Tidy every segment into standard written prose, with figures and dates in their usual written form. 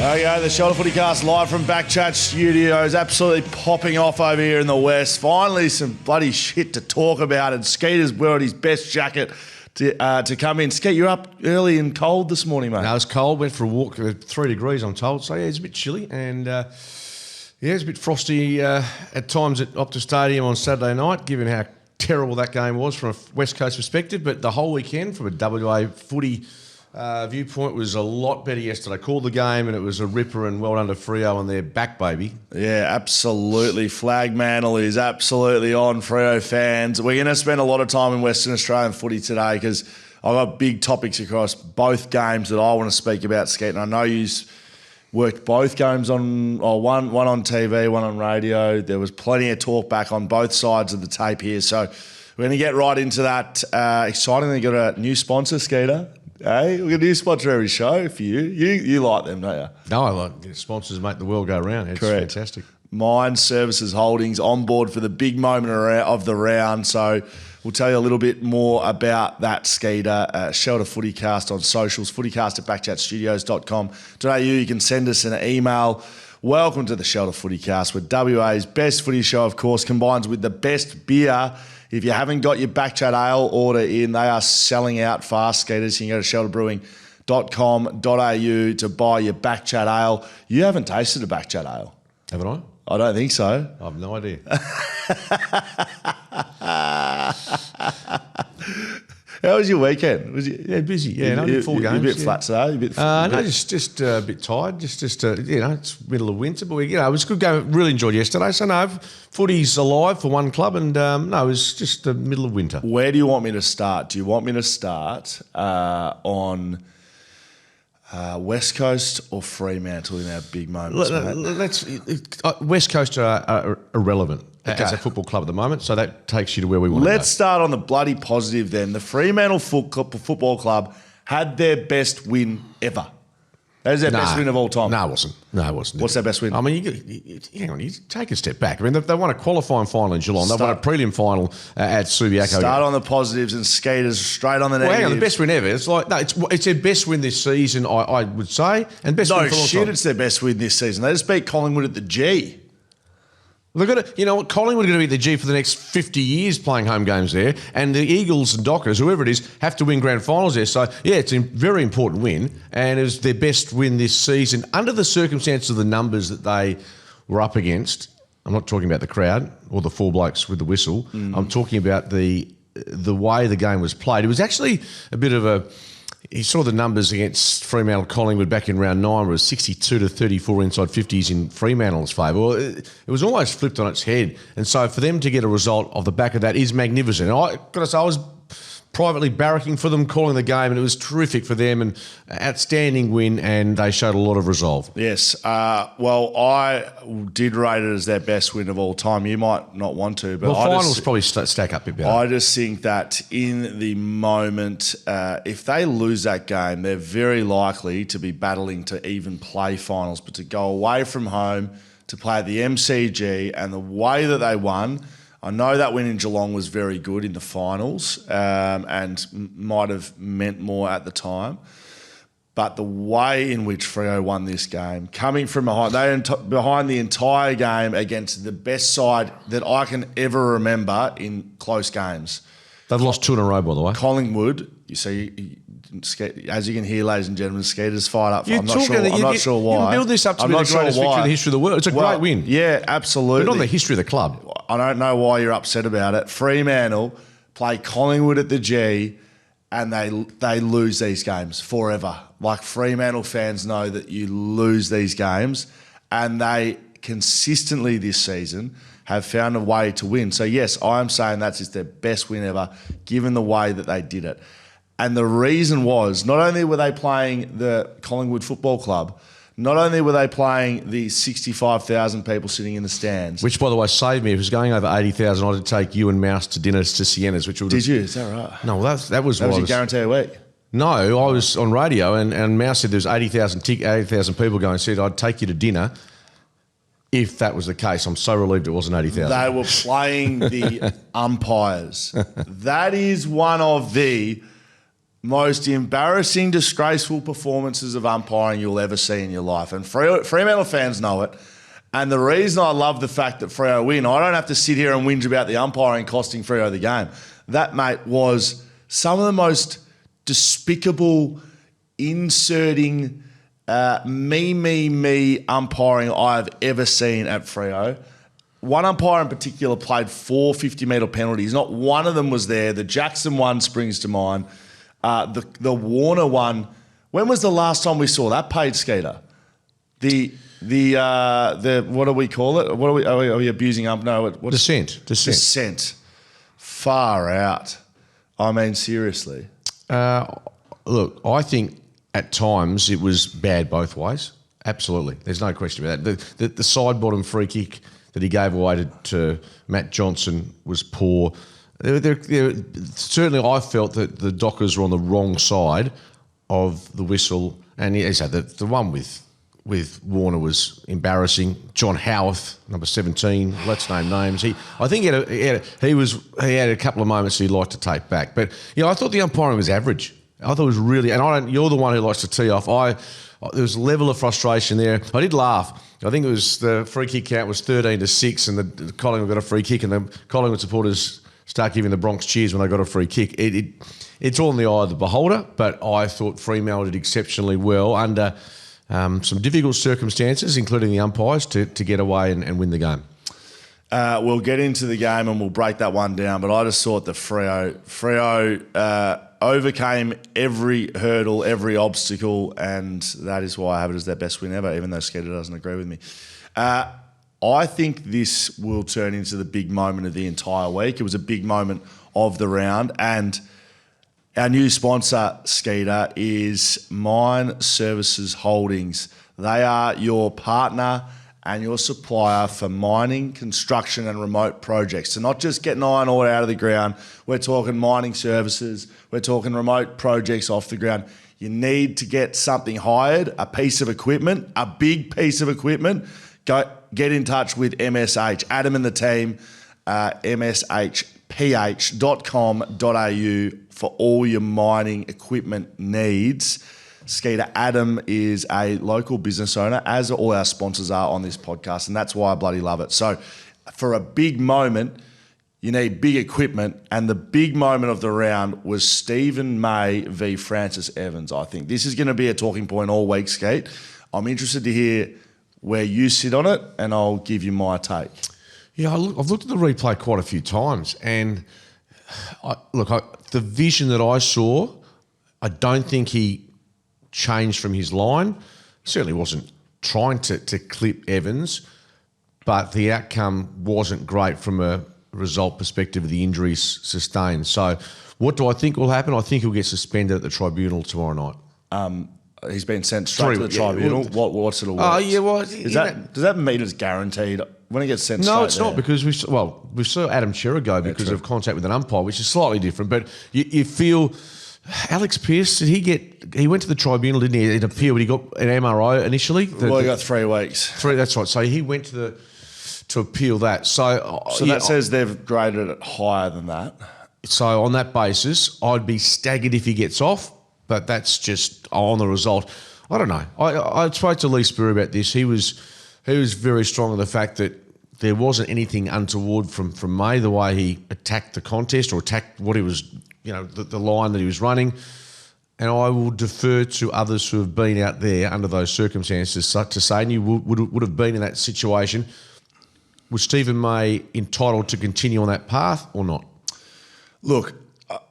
Okay, the SolarHomewise live from BackChat Studios, absolutely popping off over here in the West. Finally, some bloody shit to talk about, and Skeeter's wearing his best jacket to come in. Skeet, you're up early and cold this morning, mate. No, it was cold. Went for a walk. 3 degrees, I'm told. So, yeah, it's a bit chilly. And, it's a bit frosty at times at Optus Stadium on Saturday night, given how terrible that game was from a West Coast perspective. But the whole weekend, from a WA footy viewpoint, was a lot better yesterday. Called the game, and it was a ripper, and well done to Freo and their back, baby. Yeah, absolutely. Flagmantle is absolutely on, Freo fans. We're going to spend a lot of time in Western Australian footy today because I've got big topics across both games that I want to speak about, Skeet. And I know you've worked both games on, one on TV, one on radio. There was plenty of talk back on both sides of the tape here. So we're going to get right into that. Excitingly, got a new sponsor, Skeeter. Hey, we're going to do sponsor every show for you. You like them, don't you? No, I like sponsors make the world go round. It's Correct. Fantastic. Mind Services Holdings on board for the big moment of the round. So we'll tell you a little bit more about that, Skeeter. Shelter FootyCast on socials, footycast@backchatstudios.com.au. You can send us an email. Welcome to the Shelter FootyCast, where WA's best footy show, of course, combines with the best beer. If you haven't got your BackChat Ale order in, they are selling out fast, Skaters. You can go to shelterbrewing.com.au to buy your BackChat Ale. You haven't tasted a BackChat Ale. Haven't I? I don't think so. I have no idea. How was your weekend? Was you busy. Yeah, no, 4 games. You're a bit flat today. Just a bit tired. Just it's middle of winter, but it was a good game. Really enjoyed yesterday. So no, footy's alive for one club, and it was just the middle of winter. Where do you want me to start? Do you want me to start on West Coast or Fremantle in our big moments? West Coast are irrelevant. Okay. As a football club at the moment, so that takes you to where we want to go. Let's start on the bloody positive then. The Fremantle Football Club had their best win ever. That is their best win of all time. No, it wasn't. What's their best win? I mean, you take a step back. I mean, they won a qualifying final in Geelong. They won a prelim final at Subiaco. Start on the positives and Skaters straight on the negatives. Hang on, the best win ever. It's like it's their best win this season, I would say, and best win for a long time. It's their best win this season. They just beat Collingwood at the G. They're going to, Collingwood are going to be the G for the next 50 years playing home games there, and the Eagles and Dockers, whoever it is, have to win grand finals there. So, yeah, it's a very important win, and it was their best win this season under the circumstances of the numbers that they were up against. I'm not talking about the crowd or the 4 blokes with the whistle. I'm talking about the way the game was played. It was actually a bit of a... He saw the numbers against Fremantle Collingwood back in round 9 was 62 to 34 inside 50s in Fremantle's favour. Well, it was almost flipped on its head. And so for them to get a result off the back of that is magnificent. And I got to say, I was privately barracking for them, calling the game, and it was terrific for them, and outstanding win, and they showed a lot of resolve. Yes. Well, I did rate it as their best win of all time. You might not want to, but finals probably stack up a bit better. I just think that in the moment, if they lose that game, they're very likely to be battling to even play finals, but to go away from home to play at the MCG, and the way that they won... I know that win in Geelong was very good in the finals and might have meant more at the time. But the way in which Freo won this game, coming from behind, behind the entire game against the best side that I can ever remember in close games. They've lost 2 in a row, by the way. Collingwood, you see... As you can hear, ladies and gentlemen, Skeeter's fired up. I'm not sure why. You build this up to be the greatest victory in the history of the world. It's a great win. Yeah, absolutely. But not the history of the club. I don't know why you're upset about it. Fremantle play Collingwood at the G, and they lose these games forever. Like, Fremantle fans know that you lose these games, and they consistently this season have found a way to win. So, yes, I am saying that's just their best win ever, given the way that they did it. And the reason was, not only were they playing the Collingwood Football Club, not only were they playing the 65,000 people sitting in the stands. Which, by the way, saved me. If it was going over 80,000, I had to take you and Mouse to dinner to Sienna's. Did you? Is that right? No, well, that was your guarantee a week? No, I was on radio and Mouse said there's 80,000 people going and said I'd take you to dinner if that was the case. I'm so relieved it wasn't 80,000. They were playing the umpires. That is one of the most embarrassing, disgraceful performances of umpiring you'll ever see in your life. And Fremantle fans know it. And the reason I love the fact that Freo win, I don't have to sit here and whinge about the umpiring costing Freo the game. That, mate, was some of the most despicable, inserting, me umpiring I've ever seen at Freo. One umpire in particular played 4 50-metre penalties. Not one of them was there. The Jackson one springs to mind. The Warner one. When was the last time we saw that paid, Skeeter? The what do we call it? What are we abusing up? No, Dissent. Far out. I mean, seriously. Look, I think at times it was bad both ways. Absolutely, there's no question about that. The side bottom free kick that he gave away to Matt Johnson was poor. Certainly, I felt that the Dockers were on the wrong side of the whistle, and the one with Warner was embarrassing. John Howarth, number 17. Let's name names. I think he had a couple of moments he'd like to take back, but I thought the umpiring was average. I thought it was really, and you're the one who likes to tee off. There was a level of frustration there. I did laugh. I think it was the free kick count was 13-6, and the Collingwood got a free kick, and the Collingwood supporters start giving the Bronx cheers when they got a free kick. It's all in the eye of the beholder, but I thought Fremantle did exceptionally well under some difficult circumstances, including the umpires, to get away and win the game. We'll get into the game and we'll break that one down, but I just thought the Freo overcame every hurdle, every obstacle, and that is why I have it as their best win ever, even though Skeeter doesn't agree with me. I think this will turn into the big moment of the entire week. It was a big moment of the round, and our new sponsor, Skeeter, is Mine Services Holdings. They are your partner and your supplier for mining, construction and remote projects. So not just getting iron ore out of the ground, we're talking mining services, we're talking remote projects off the ground. You need to get something hired, a piece of equipment, a big piece of equipment, get in touch with MSH, Adam and the team, mshph.com.au for all your mining equipment needs. Skeeter, Adam is a local business owner, as all our sponsors are on this podcast, and that's why I bloody love it. So for a big moment, you need big equipment, and the big moment of the round was Stephen May v Francis Evans, I think. This is going to be a talking point all week, Skeet. I'm interested to hear where you sit on it, and I'll give you my take. Yeah, I've looked at the replay quite a few times, and the vision that I saw, I don't think he changed from his line. Certainly wasn't trying to clip Evans, but the outcome wasn't great from a result perspective of the injuries sustained. So what do I think will happen? I think he'll get suspended at the tribunal tomorrow night. He's been sent straight to the tribunal. What's it all? Does that mean it's guaranteed when he gets sent? No, it's not, because we saw Adam Chera go because of contact with an umpire, which is slightly different. But you feel Alex Pearce, he went to the tribunal, didn't he? It appealed, but he got an MRO initially. He got 3 weeks. That's right. So he went to appeal that. So that says they've graded it higher than that. So on that basis, I'd be staggered if he gets off, but that's just on the result. I don't know. I spoke to Lee Spur about this. He was very strong on the fact that there wasn't anything untoward from May, the way he attacked the contest or attacked what he was, the line that he was running. And I will defer to others who have been out there under those circumstances to say, and you would have been in that situation, was Stephen May entitled to continue on that path or not? Look,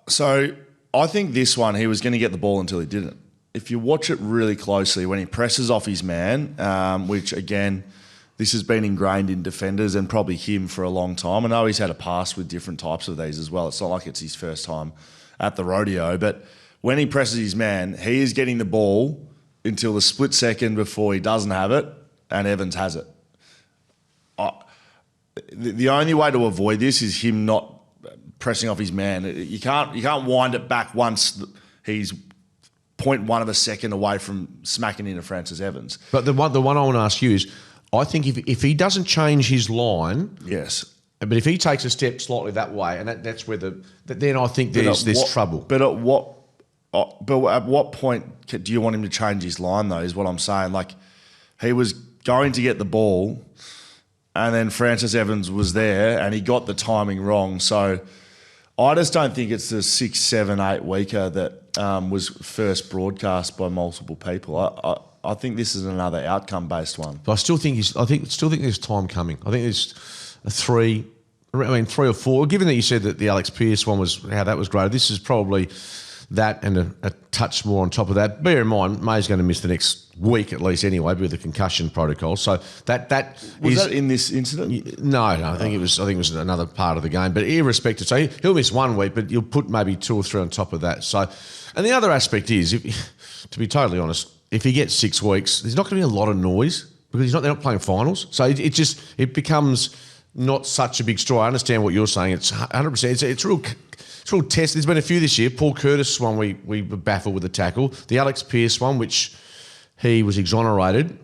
so I think this one, he was going to get the ball until he didn't. If you watch it really closely, when he presses off his man, which again, this has been ingrained in defenders and probably him for a long time. I know he's had a past with different types of these as well. It's not like it's his first time at the rodeo, but when he presses his man, he is getting the ball until the split second before he doesn't have it and Evans has it. The only way to avoid this is him not pressing off his man. You can't wind it back once he's 0.1 of a second away from smacking into Francis Evans. But the one I want to ask you is, I think if he doesn't change his line, yes, but if he takes a step slightly that way, and that's where then I think there's trouble. But at what But at what point do you want him to change his line, though, is what I'm saying. Like, he was going to get the ball and then Francis Evans was there and he got the timing wrong. So I just don't think it's the 6, 7, 8 weeker that was first broadcast by multiple people. I think this is another outcome-based one. But I still think there's time coming. I think there's 3 or 4. Given that you said that the Alex Pearce one was how that was graded, this is probably that and a touch more on top of that. Bear in mind, May's going to miss the next week at least anyway with the concussion protocol. So that was that in this incident? No. I think it was another part of the game. But irrespective, so he'll miss 1 week, but you'll put maybe 2 or 3 on top of that. So, and the other aspect is, to be totally honest, if he gets 6 weeks, there's not going to be a lot of noise because they're not playing finals. So it becomes not such a big story. I understand what you're saying. It's 100%. It's real test. There's been a few this year. Paul Curtis one we were baffled with the tackle. The Alex Pearce one, which he was exonerated,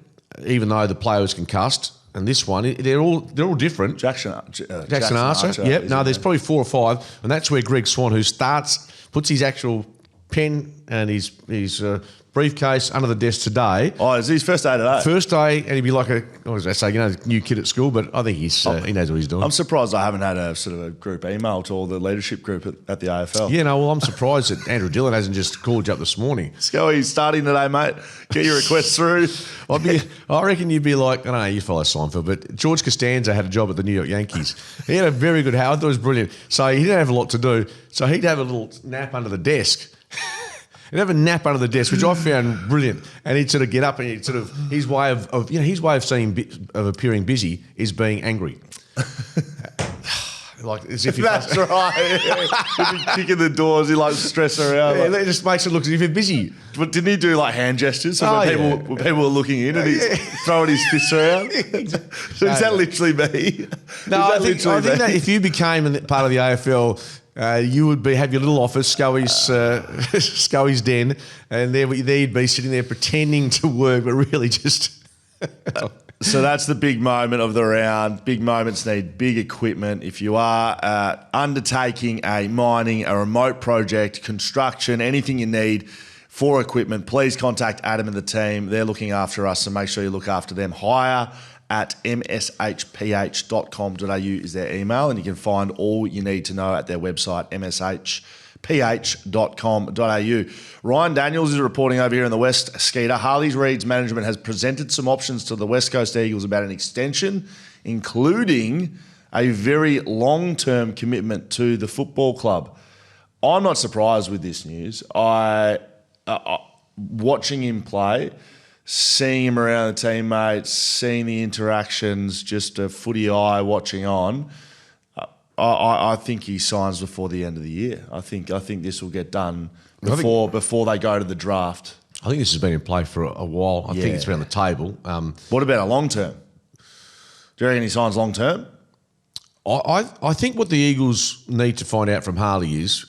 even though the player was concussed. And this one, they're all different. Jackson Archer. Yep. No, there's probably 4 or 5, and that's where Greg Swan, who puts his actual pen and his briefcase under the desk today. Oh, is his first day today? First day, and he'd be like new kid at school, but I think he knows what he's doing. I'm surprised I haven't had a sort of a group email to all the leadership group at the AFL. Yeah, no, well, I'm surprised that Andrew Dillon hasn't just called you up this morning. Scully's starting today, mate. Get your requests through. I reckon you'd be like, I don't know, you follow Seinfeld, but George Costanza had a job at the New York Yankees. He had a very good house. I thought it was brilliant. So he didn't have a lot to do. So he'd have a little nap under the desk. He'd have a nap under the desk, which I found brilliant. And he'd sort of get up and his way of appearing busy is being angry. Like as if that's right. He's kicking the doors, he like stress around. Yeah, it just makes it look as if you're busy. But didn't he do like hand gestures? So when people were looking in and he's throwing his fists around. So is that literally me? No, I think that if you became part of the AFL, you would have your little office, Scully's den, and there you'd be sitting there pretending to work, but really just. So that's the big moment of the round. Big moments need big equipment. If you are undertaking a remote project, construction, anything you need for equipment, please contact Adam and the team. They're looking after us, so make sure you look after them. Hire at mshph.com.au is their email, and you can find all you need to know at their website, mshph.com.au. Ryan Daniels is reporting over here in the West. Skeeter, Harley Reid's management has presented some options to the West Coast Eagles about an extension, including a very long-term commitment to the football club. I'm not surprised with this news. Watching him play, seeing him around the teammates, seeing the interactions, just a footy eye watching on, I think he signs before the end of the year. I think this will get done before they go to the draft. I think this has been in play for a while. I think it's been on the table. What about a long term? Do you reckon he signs long term? I think what the Eagles need to find out from Harley is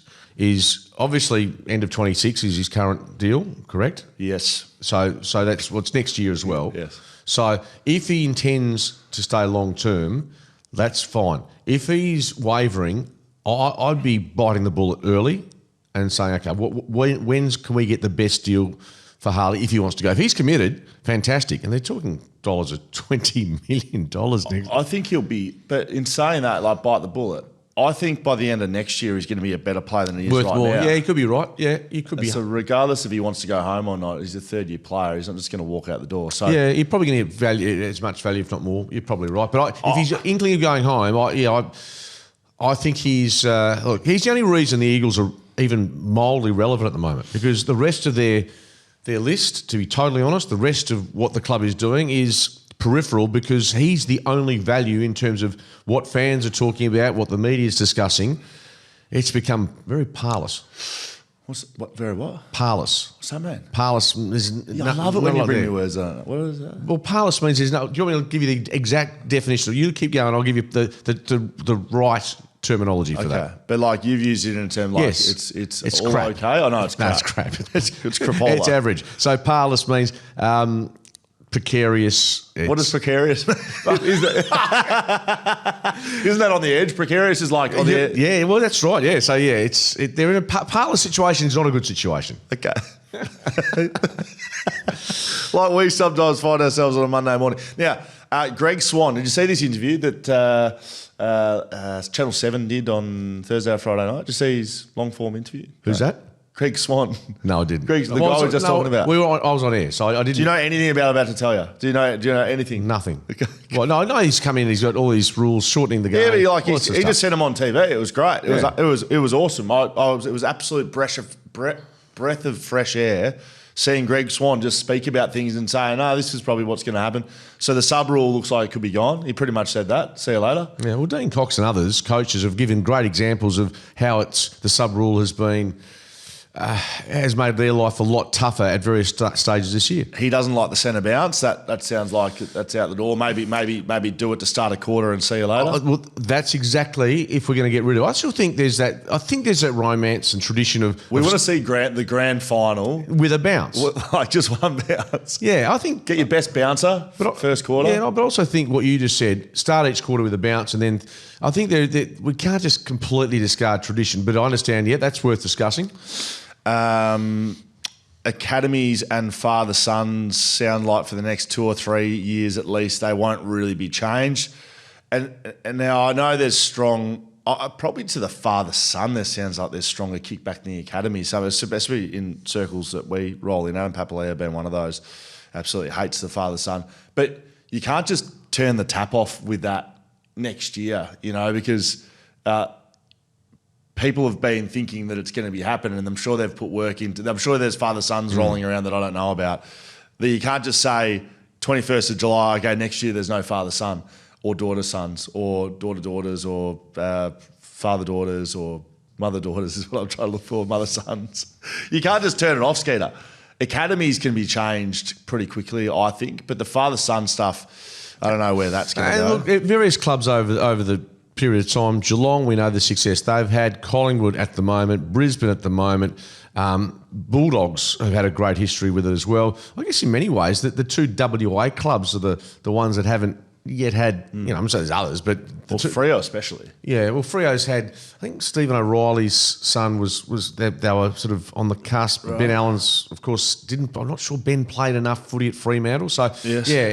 obviously end of 26 is his current deal, correct? Yes. So that's what's next year as well. Yes. So if he intends to stay long term, that's fine. If he's wavering, I'd be biting the bullet early and saying, okay, when can we get the best deal for Harley if he wants to go? If he's committed, fantastic. And they're talking dollars of $20 million next. I think he'll be, but in saying that, like bite the bullet, I think by the end of next year he's going to be a better player than he is right now. Yeah, he could be right. Yeah, he could be. So regardless if he wants to go home or not, he's a third-year player. He's not just going to walk out the door. So yeah, you're probably going to get value, as much value, if not more. You're probably right. But if he's inkling of going home, I think he's the only reason the Eagles are even mildly relevant at the moment, because the rest of their list, to be totally honest, the rest of what the club is doing is peripheral, because he's the only value in terms of what fans are talking about, what the media is discussing. It's become very parlous. Very what? Parlous. What's that mean? Parlous is... I love it when you bring me words on it. What is that? Well, parlous means there's no... Do you want me to give you the exact definition? You keep going, I'll give you the right terminology for that. But like you've used it in a term like it's all crap. okay? I know it's crap. No, it's crap. It's crapola. It's average. So parlous means... precarious. What is precarious? Isn't that on the edge? Precarious is like on the edge. Yeah, well, that's right. Yeah, so yeah, they're in a parlous situation. Is not a good situation. Okay. Like we sometimes find ourselves on a Monday morning. Now, Greg Swan, did you see this interview that Channel 7 did on Thursday or Friday night? Did you see his long-form interview? Who's that? Greg Swan. No, I didn't. Greg's the guy we were just talking about. I was on air, so I didn't. Do you know anything about I'm about to tell you? Do you know anything? Nothing. Well, no, I know he's come in. He's got all these rules shortening the game. Yeah, but he just sent him on TV. It was great. It was awesome. It was absolute breath of fresh air. Seeing Greg Swan just speak about things and saying, "No, this is probably what's going to happen." So the sub rule looks like it could be gone. He pretty much said that. See you later. Yeah. Well, Dean Cox and others coaches have given great examples of how the sub rule has made their life a lot tougher at various stages this year. He doesn't like the centre bounce. That sounds like that's out the door. Maybe do it to start a quarter and see you later. Well, that's exactly if we're going to get rid of it. I still think there's that. I think there's that romance and tradition of. We want to see the grand final with a bounce, like just one bounce. Yeah, I think get your best bouncer first quarter. Yeah, but also think what you just said. Start each quarter with a bounce, and then I think we can't just completely discard tradition. But I understand. Yeah, that's worth discussing. Academies and father-sons sound like for the next 2 or 3 years at least they won't really be changed. And now I know there's strong, probably to the father-son there sounds like there's stronger kickback in the academy. So especially in circles that we roll in, Adam Papaleo being one of those, absolutely hates the father-son. But you can't just turn the tap off with that next year, because people have been thinking that it's going to be happening, and I'm sure they've put work into. I'm sure there's father-sons rolling around that I don't know about. That you can't just say 21st of July, okay, next year there's no father-son or daughter-sons or daughter-daughters or father-daughters or mother-daughters is what I'm trying to look for, mother-sons. You can't just turn it off, Skeeter. Academies can be changed pretty quickly, I think, but the father-son stuff, I don't know where that's going to go. Look, at various clubs over the period of time. Geelong, we know the success they've had. Collingwood at the moment. Brisbane at the moment. Bulldogs have had a great history with it as well. I guess in many ways that the two WA clubs are the ones that haven't yet had, I'm sure there's others, but... Freo especially. Yeah, well, Freo's had, I think Stephen O'Reilly's son they were sort of on the cusp. Right. Ben Allen's, of course, I'm not sure Ben played enough footy at Fremantle. So, yes. Yeah,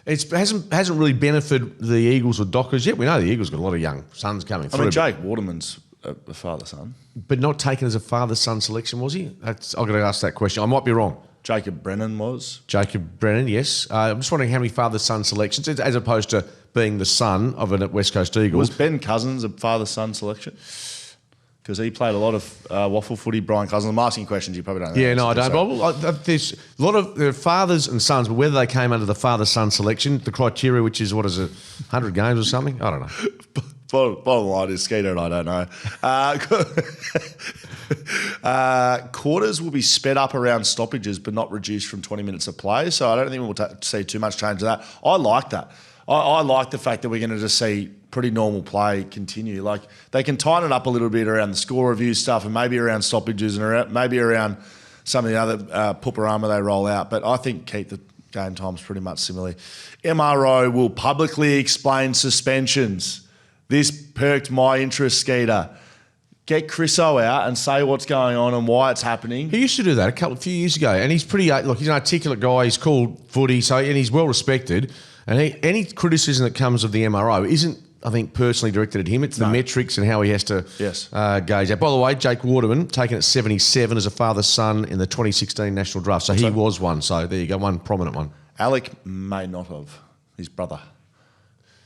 it hasn't really benefited the Eagles or Dockers yet. We know the Eagles got a lot of young sons coming through. Jake Waterman's a father-son. But not taken as a father-son selection, was he? I've got to ask that question. I might be wrong. Jacob Brennan was. Jacob Brennan, yes. I'm just wondering how many father-son selections, as opposed to being the son of a West Coast Eagle. Was Ben Cousins a father-son selection? Because he played a lot of waffle footy, Brian Cousins. I'm asking questions you probably don't know. Yeah, no, I don't. But there's a lot of fathers and sons, but whether they came under the father-son selection, the criteria, which is, 100 games or something? I don't know. Bottom line is, Skeeter and I don't know. Quarters will be sped up around stoppages but not reduced from 20 minutes of play, so I don't think we'll see too much change to that. I like that. I like the fact that we're going to just see pretty normal play continue. Like, they can tighten it up a little bit around the score review stuff and maybe around stoppages and maybe around some of the other pooperama they roll out, but I think keep the game times pretty much similarly. MRO will publicly explain suspensions. This perked my interest, Skeeter. Get Chriso out and say what's going on and why it's happening. He used to do that a few years ago, and he's pretty. Look, he's an articulate guy. He's called footy, and he's well respected. And any criticism that comes of the MRO isn't, I think, personally directed at him. It's the metrics and how he has to gauge that. By the way, Jake Waterman taken at 77 as a father-son in the 2016 national draft. So he was one. So there you go, one prominent one. Alec may not have. His brother.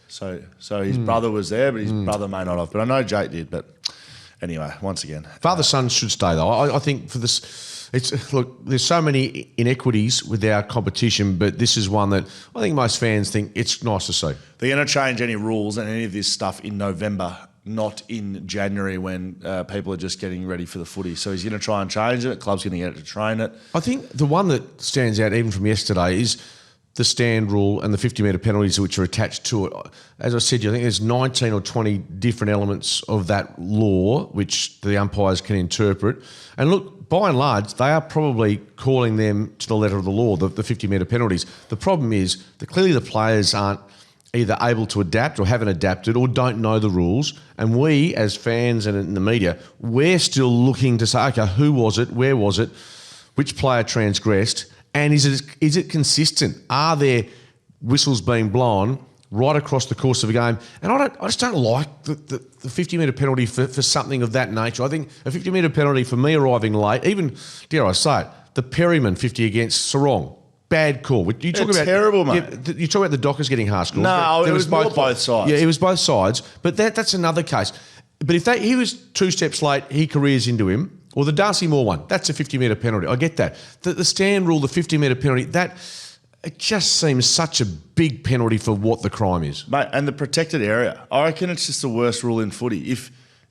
So his brother was there, but his brother may not have. But I know Jake did. But anyway, once again, father-sons should stay though. I think for this, there's so many inequities with our competition, but this is one that I think most fans think it's nice to see. They're going to change any rules and any of this stuff in November, not in January when people are just getting ready for the footy. So he's going to try and change it. Club's going to get it to train it. I think the one that stands out even from yesterday is the stand rule and the 50-metre penalties which are attached to it. As I said, I think there's 19 or 20 different elements of that law which the umpires can interpret. And look, by and large, they are probably calling them to the letter of the law, the 50-metre penalties. The problem is that clearly the players aren't either able to adapt or haven't adapted or don't know the rules. And we, as fans and in the media, we're still looking to say, okay, who was it? Where was it? Which player transgressed? And is it consistent? Are there whistles being blown right across the course of a game? And I just don't like the 50-metre penalty for something of that nature. I think a 50-metre penalty for me arriving late, even, dare I say it, the Perryman 50 against Sarong. Bad call. You talk about terrible, mate. Yeah, you talk about the Dockers getting harsh calls. No, it was both sides. Yeah, it was both sides. But that's another case. But if he was 2 steps late, he careers into him, or the Darcy Moore one, that's a 50-metre penalty. I get that. The stand rule, the 50-metre penalty, it just seems such a big penalty for what the crime is. Mate, and the protected area, I reckon it's just the worst rule in footy.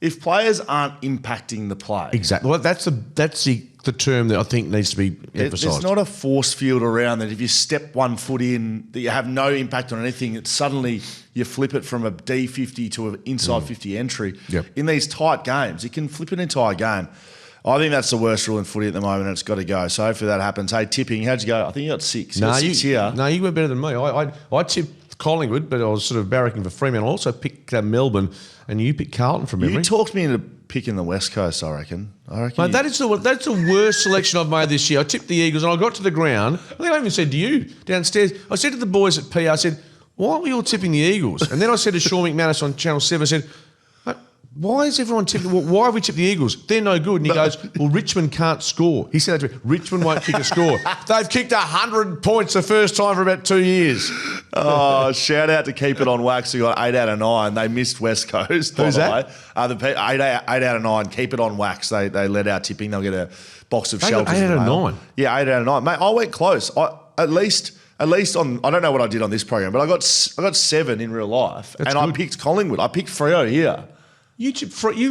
If players aren't impacting the play. Exactly. Well, that's the term that I think needs to be emphasised. There's not a force field around that if you step 1 foot in, that you have no impact on anything, it's suddenly you flip it from a D50 to an inside 50 entry. Yep. In these tight games, you can flip an entire game. I think that's the worst rule in footy at the moment, and it's got to go. So hopefully that happens. Hey, tipping, how'd you go? I think you got 6. No, you got 6 here. No, you went better than me. I tipped Collingwood, but I was sort of barracking for Fremantle. I also picked Melbourne, and you picked Carlton from memory. You talked me into picking the West Coast, I reckon. Mate, that's the worst selection I've made this year. I tipped the Eagles, and I got to the ground. I think I even said to you downstairs, I said to the boys at PR, I said, why aren't we all tipping the Eagles? And then I said to Sean McManus on Channel 7, I said, why is everyone tipping? Why have we tipped the Eagles? They're no good. And he goes, well, Richmond can't score. He said that to me. Richmond won't kick a score. They've kicked 100 points the first time for about 2 years. Oh, shout out to Keep It On Wax, who got 8 out of 9. They missed West Coast. Who's that? 8 out of 9. Keep It On Wax. They led our tipping. They'll get a box of shelters. 8 out of 9? Yeah, 8 out of 9. Mate, I went close. At least on, I don't know what I did on this program, but I got 7 in real life. That's and good. I picked Collingwood. I picked Freo here. You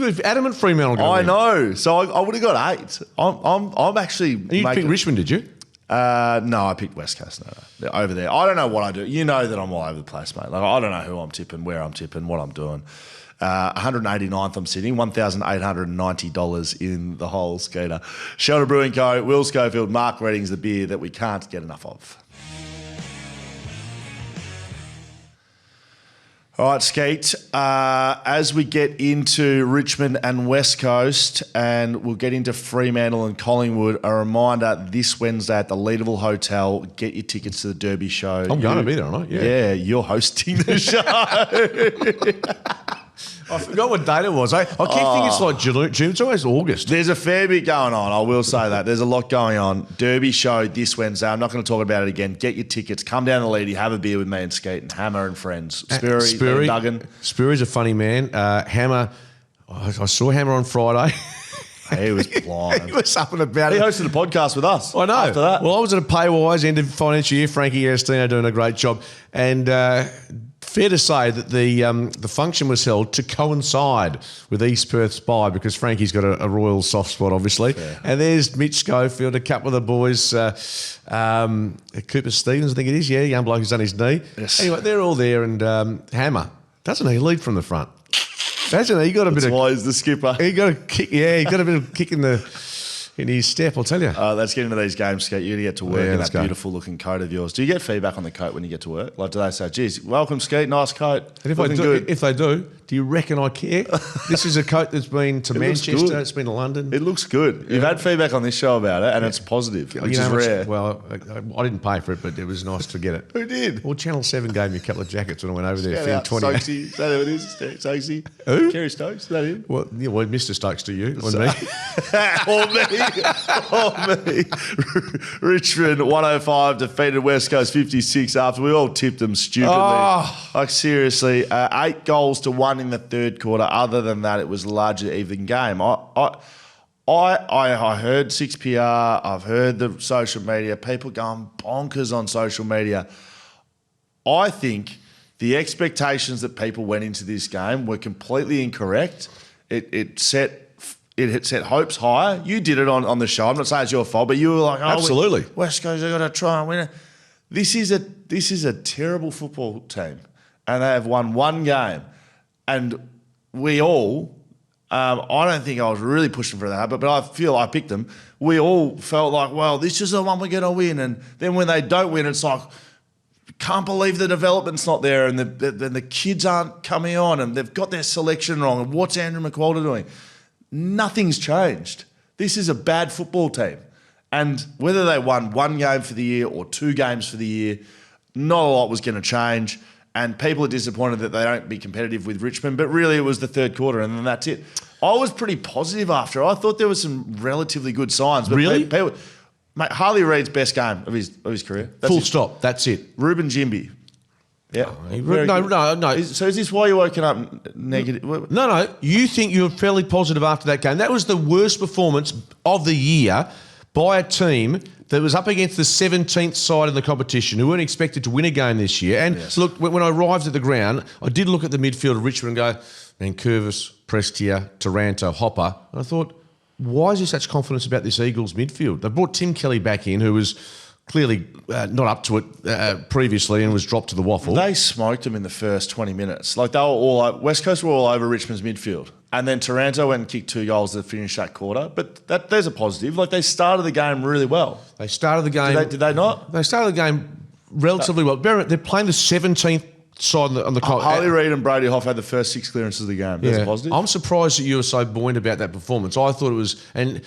were adamant Fremantle. I know. So I would have got 8. I'm actually. And you picked Richmond, did you? No, I picked West Coast. No, they're over there. I don't know what I do. You know that I'm all over the place, mate. Like I don't know who I'm tipping, where I'm tipping, what I'm doing. 189th I'm sitting, $1,890 in the whole Skeeter. Shelter Brewing Co., Will Schofield, Mark Redding's the beer that we can't get enough of. All right, Skeet, as we get into Richmond and West Coast, and we'll get into Fremantle and Collingwood, a reminder, this Wednesday at the Leederville Hotel, get your tickets to the Derby show. I'm going to be there, aren't I? Yeah, you're hosting the show. I forgot what date it was. I keep thinking it's like June. It's always August. There's a fair bit going on, I will say that. There's a lot going on. Derby show this Wednesday. I'm not going to talk about it again. Get your tickets. Come down to Leedy. Have a beer with me and Skeet and Hammer and friends. Spurry, Duggan. Spurry's a funny man. Hammer, I saw Hammer on Friday. He was blind. He was up and about. He hosted a podcast with us. I know. After that. Well, I was at a Paywise end of financial year. Frankie Aristino doing a great job. And fair to say that the function was held to coincide with East Perth's bye because Frankie's got a royal soft spot, obviously. Fair. And there's Mitch Schofield, a couple of the boys, Cooper Stevens, I think it is. Yeah, young bloke who's done his knee. Yes. Anyway, they're all there. And Hammer, doesn't he lead from the front? Imagine he got a bit of. Why is the skipper? He got a kick. Yeah, he got a bit of kick in his step. I'll tell you. Let's get into these games, Skate. You're going to get to work in that beautiful looking coat of yours. Do you get feedback on the coat when you get to work? Like, do they say, "Geez, welcome, Skate, nice coat"? And if they do you reckon I care? This is a coat that's been to Manchester. It's been to London. It looks good. You've had feedback on this show about it, and it's positive, which is rare. Well, I didn't pay for it, but it was nice to get it. Who did? Well, Channel 7 gave me a couple of jackets when I went over there. Shout out, Stokesy. Is that who it is? Stokesy? Who? Kerry Stokes, is that him? Well, Mr. Stokes to you, on me. or me. Richmond 105 defeated West Coast 56 after we all tipped them stupidly. Oh. Like, seriously, 8 goals to 1 in the third quarter. Other than that, it was a largely even game. I heard 6PR. I've heard the social media. People going bonkers on social media. I think the expectations that people went into this game were completely incorrect. It set hopes higher. You did it on the show. I'm not saying it's your fault, but you were like, absolutely. West Coast, they've got to try and win it. This is is a terrible football team, and they have won one game, and we all. I don't think I was really pushing for that, but I feel I picked them. We all felt like, well, this is the one we're going to win, and then when they don't win, it's like, can't believe the development's not there, and the kids aren't coming on, and they've got their selection wrong. And what's Andrew McWalter doing? Nothing's changed. This is a bad football team. And whether they won one game for the year or 2 games for the year, not a lot was going to change. And people are disappointed that they don't be competitive with Richmond. But really, it was the third quarter, and then that's it. I was pretty positive after. I thought there were some relatively good signs. But really? Mate, Harley Reid's best game of his career. Full stop. That's it. Ruben Jimby. Yeah. No. So is this why you're woken up negative? No. You think you're fairly positive after that game. That was the worst performance of the year by a team that was up against the 17th side in the competition who weren't expected to win a game this year. And look, when I arrived at the ground, I did look at the midfield of Richmond and go, man, Curvis, Prestia, Taranto, Hopper. And I thought, why is there such confidence about this Eagles midfield? They brought Tim Kelly back in, who was clearly not up to it previously and was dropped to the waffle. They smoked them in the first 20 minutes. Like, they were West Coast were all over Richmond's midfield. And then Taranto went and kicked 2 goals to finish that quarter. But there's a positive. Like, they started the game really well. They started the game. Did they not? They started the game relatively well. They're playing the 17th side on the Harley Reid and Brady Hoff had the first 6 clearances of the game. That's positive. I'm surprised that you were so buoyant about that performance. I thought it was, and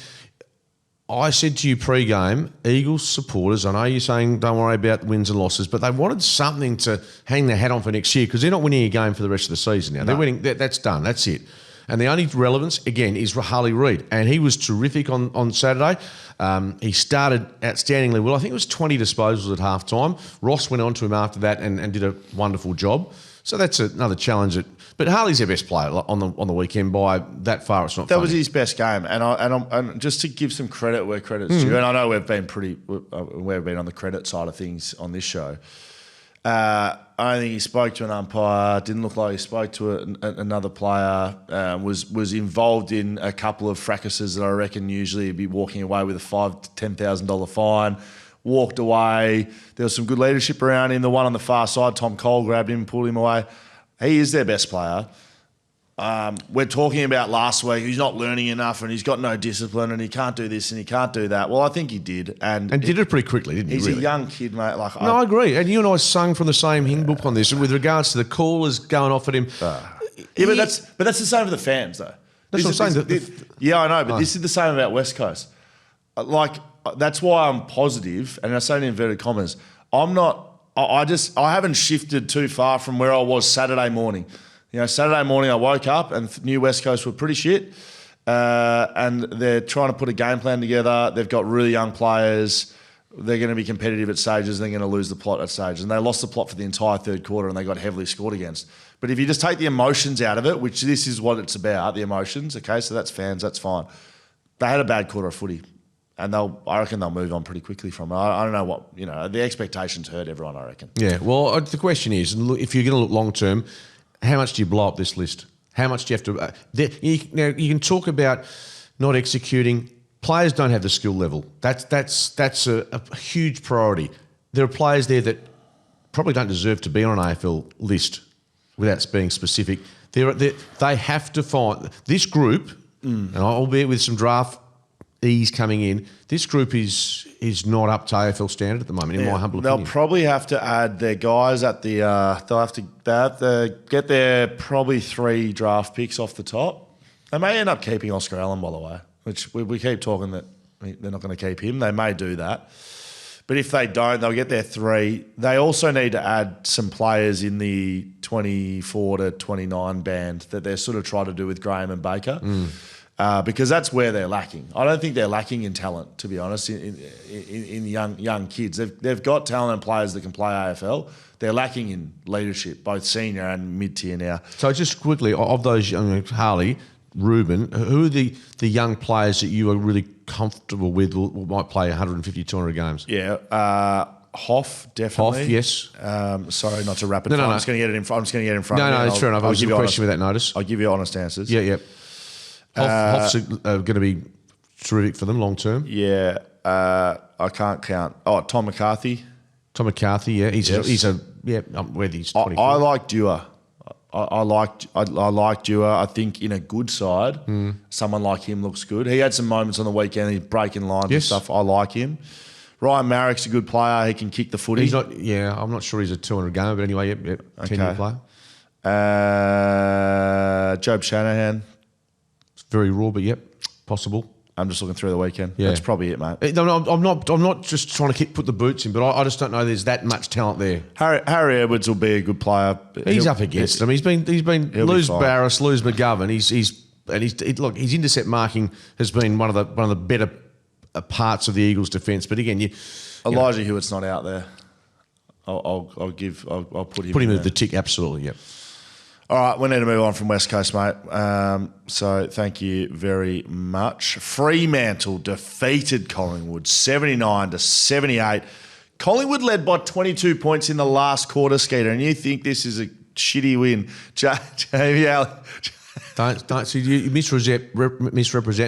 I said to you pre-game, Eagles supporters, I know you're saying don't worry about wins and losses, but they wanted something to hang their hat on for next year because they're not winning a game for the rest of the season now. No. They're winning. That's done. That's it. And the only relevance, again, is Harley Reid. And he was terrific on Saturday. He started outstandingly well. I think it was 20 disposals at halftime. Ross went on to him after that and did a wonderful job. So that's another challenge. But Harley's their best player on the weekend by that far. It's not. That was his best game, and just to give some credit where credit's due. And I know we've been on the credit side of things on this show. I don't think he spoke to an umpire. Didn't look like he spoke to another player. Was involved in a couple of fracases that I reckon usually he'd be walking away with a $5,000 to $10,000 fine. Walked away. There was some good leadership around him. The one on the far side, Tom Cole grabbed him, pulled him away. He is their best player. We're talking about last week, he's not learning enough and he's got no discipline and he can't do this and he can't do that. Well, I think he did. And did it pretty quickly, didn't he? He's a young kid, mate. I agree. And you and I sung from the same hymn book on this with regards to the callers going off at him. But that's the same for the fans, though. That's what I'm saying. Yeah, I know, but this is the same about West Coast. That's why I'm positive, and I say in inverted commas, I'm not. I haven't shifted too far from where I was Saturday morning. You know, Saturday morning I woke up and knew West Coast were pretty shit, and they're trying to put a game plan together. They've got really young players. They're going to be competitive at stages. They're going to lose the plot at stages, and they lost the plot for the entire third quarter, and they got heavily scored against. But if you just take the emotions out of it, which this is what it's about, the emotions. Okay, so that's fans. That's fine. They had a bad quarter of footy. And I reckon they'll move on pretty quickly from it. I don't know what, the expectations hurt everyone, I reckon. Yeah, well, the question is, if you're going to look long-term, how much do you blow up this list? How much do you have to... Now, you can talk about not executing. Players don't have the skill level. That's a huge priority. There are players there that probably don't deserve to be on an AFL list without being specific. They have to find... This group, and albeit with some draft... ease coming in. This group is not up to AFL standard at the moment, in my humble opinion. They'll probably have to add their guys at the. They'll have to get their probably 3 draft picks off the top. They may end up keeping Oscar Allen, by the way, which we keep talking that they're not going to keep him. They may do that, but if they don't, they'll get their 3. They also need to add some players in the 24 to 29 band that they're sort of trying to do with Graham and Baker. Because that's where they're lacking. I don't think they're lacking in talent, to be honest, in young kids. They've got talented players that can play AFL. They're lacking in leadership, both senior and mid-tier now. So just quickly, of those, Harley, Ruben, who are the young players that you are really comfortable with might play 150, 200 games? Yeah, Hoff, definitely. Hoff, yes. Sorry, not to rapid fire. I'm just going to get it in front. No, it's fair enough. I was a question with that notice. I'll give you honest answers. Yeah. Hoff's going to be terrific for them long term. Yeah, I can't count. Oh, Tom McCarthy. Tom McCarthy, yeah. He's whether he's 24. I like Dewar. I like Dewar. I think in a good side, someone like him looks good. He had some moments on the weekend. He's breaking lines and stuff. I like him. Ryan Marrick's a good player. He can kick the footy. He's not. Yeah, I'm not sure he's a 200 gamer, but anyway, yep 10-year player. Job Shanahan. It's very raw, but yep, possible. I'm just looking through the weekend. Yeah. That's probably it, mate. No, I'm not just trying to put the boots in, but I just don't know there's that much talent there. Harry Edwards will be a good player. He's up against them. He's been lose Barris, lose McGovern. His intercept marking has been one of the better parts of the Eagles' defence. But again, Elijah Hewitt's not out there. I'll put him in the tick. Absolutely, yep. All right, we need to move on from West Coast, mate. So thank you very much. Fremantle defeated Collingwood 79-78. Collingwood led by 22 points in the last quarter, Skeeter, and you think this is a shitty win. Jamie Allen. Don't see you misrepresent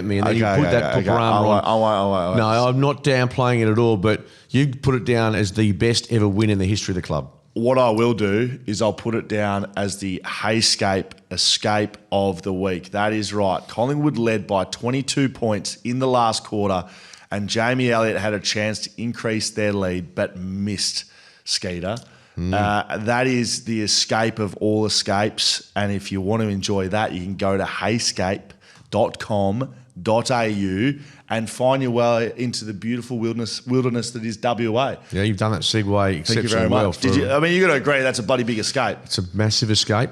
me, and then you put that proper armour on. I won't. No, I'm not downplaying it at all, but you put it down as the best ever win in the history of the club. What I will do is I'll put it down as the Heyscape escape of the week. That is right. Collingwood led by 22 points in the last quarter, and Jamie Elliott had a chance to increase their lead but missed, Skeeter. That is the escape of all escapes, and if you want to enjoy that, you can go to heyscape.com.au and find your way into the beautiful wilderness that is WA. Yeah, you've done that segue exceptionally well. Did you? I mean, you got to agree that's a bloody big escape. It's a massive escape.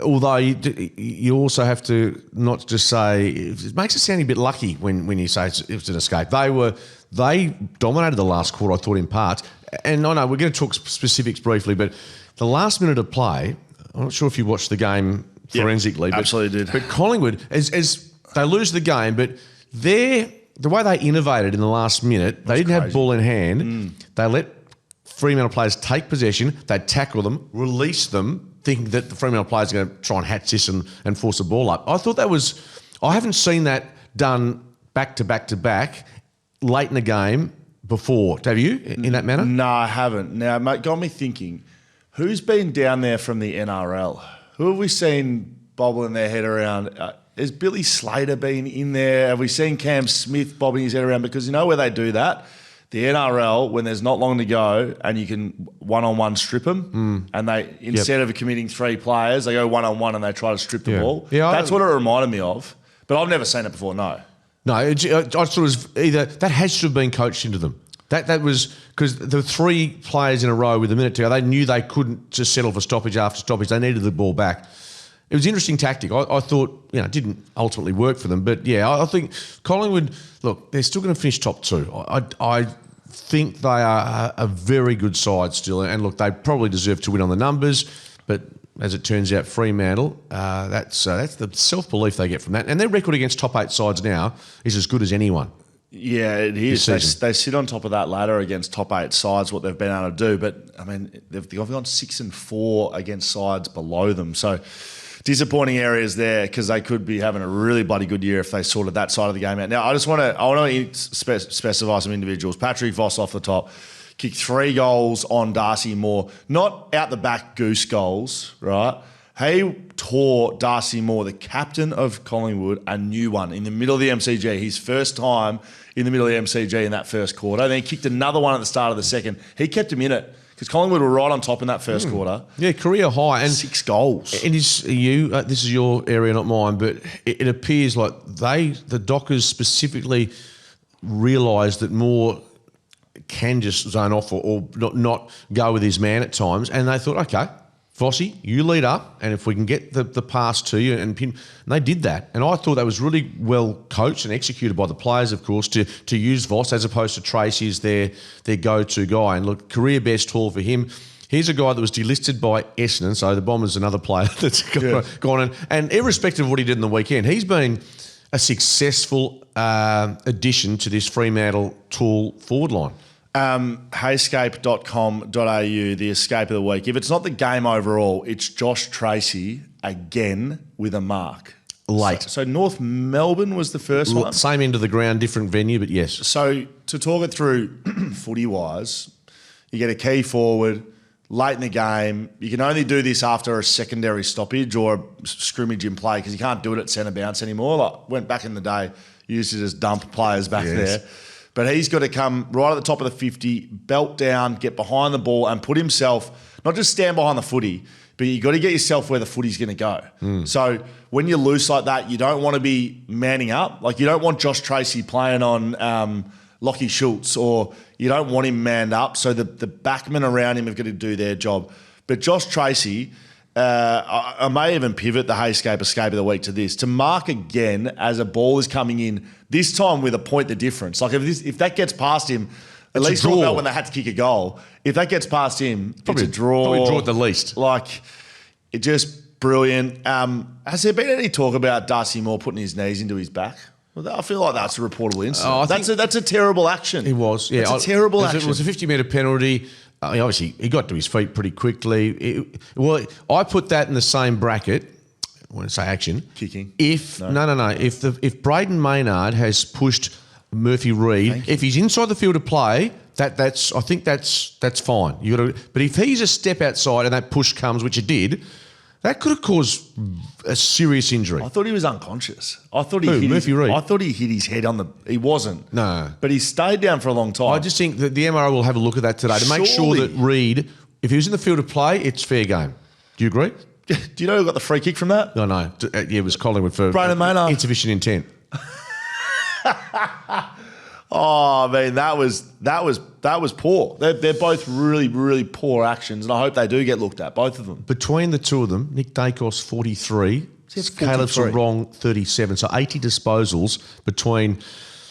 Although you also have to not just say it makes it sound a bit lucky when you say it's an escape. They dominated the last quarter, I thought, in part. And I know we're going to talk specifics briefly, but the last minute of play, I'm not sure if you watched the game forensically. Absolutely did. But Collingwood, as they lose the game, but the way they innovated in the last minute, they didn't have ball in hand. They let Fremantle players take possession. They tackle them, release them, thinking that the Fremantle players are going to try and hatch this and force a ball up. I thought I haven't seen that done back to back to back late in the game before. Have you, in that manner? No, I haven't. Now, mate, got me thinking, who's been down there from the NRL? Who have we seen bobbling their head around? Has Billy Slater been in there? Have we seen Cam Smith bobbing his head around? Because you know where they do that? The NRL, when there's not long to go and you can one-on-one strip them, and they instead of committing 3 players, they go one-on-one and they try to strip the ball. Yeah, that's what it reminded me of. But I've never seen it before, no. No, I thought it was either that has to have been coached into them. That was because the 3 players in a row with a minute to go, they knew they couldn't just settle for stoppage after stoppage. They needed the ball back. It was an interesting tactic. I thought, it didn't ultimately work for them. But, I think Collingwood, look, they're still going to finish top 2. I think they are a very good side still. And, look, they probably deserve to win on the numbers. But as it turns out, Fremantle, that's the self-belief they get from that. And their record against top 8 sides now is as good as anyone. Yeah, it is. They sit on top of that ladder against top 8 sides, what they've been able to do. But, I mean, they've gone 6-4 against sides below them. So disappointing areas there because they could be having a really bloody good year if they sorted that side of the game out. Now, I want to specify some individuals. Patrick Voss off the top kicked 3 goals on Darcy Moore. Not out the back goose goals, right? He tore Darcy Moore, the captain of Collingwood, a new one in the middle of the MCG. His first time in the middle of the MCG in that first quarter. Then he kicked another one at the start of the second. He kept him in it because Collingwood were right on top in that first quarter. Yeah, career high. And 6 goals. This is your area, not mine, but it appears like the Dockers specifically realised that Moore can just zone off or not go with his man at times. And they thought, okay, Vossi, you lead up, and if we can get the pass to you, and they did that. And I thought that was really well coached and executed by the players, of course, to use Voss as opposed to Tracy as their go-to guy. And look, career best haul for him. Here's a guy that was delisted by Essendon, so the Bombers another player that's gone in. And irrespective of what he did in the weekend, he's been a successful addition to this Fremantle tall forward line. Heyscape.com.au, the escape of the week. If it's not the game overall, it's Josh Tracy again with a mark. Late. So North Melbourne was the first one. Same end of the ground, different venue, but yes. So to talk it through footy-wise, You get a key forward late in the game. You can only do this after a secondary stoppage or a scrimmage in play because you can't do it at centre bounce anymore. Like went back in the day, used it as dump players back there. But he's got to come right at the top of the 50, belt down, get behind the ball and put himself, not just stand behind the footy, but you got to get yourself where the footy's going to go. So when you're loose like that, you don't want to be manning up. Like you don't want Josh Tracy playing on Lockie Schultz, or you don't want him manned up. So the backmen around him have got to do their job. But Josh Tracy, I may even pivot the Heyscape Escape of the Week to this, to mark again as a ball is coming in, this time with a point the difference. Like if that gets past him, at least talk about when they had to kick a goal. If that gets past him, it's a draw. Probably draw at the least. Like, it just brilliant. Has there been any talk about Darcy Moore putting his knees into his back? Well, I feel like that's a reportable incident. That's a terrible action. It was, yeah. It's a terrible action. It was a 50-metre penalty. Obviously, he got to his feet pretty quickly. I put that in the same bracket. I want to say action. Kicking. No. If Braden Maynard has pushed Murphy Reid, if he's inside the field of play, that's fine. But if he's a step outside and that push comes, which it did, that could have caused a serious injury. I thought he was unconscious. I thought Murphy Reid? I thought he hit his head on the. He wasn't. No, but he stayed down for a long time. I just think that the MRO will have a look at that today to make sure that Reid, if he was in the field of play, it's fair game. Do you agree? Do you know who got the free kick from that? No. It was Collingwood for Braden Maynard. Insufficient intent. Oh, I mean, that was poor. They're both really, really poor actions, and I hope they do get looked at, both of them. Between the two of them, Nick Dacos 43, Caleb Wrong 37, so 80 disposals between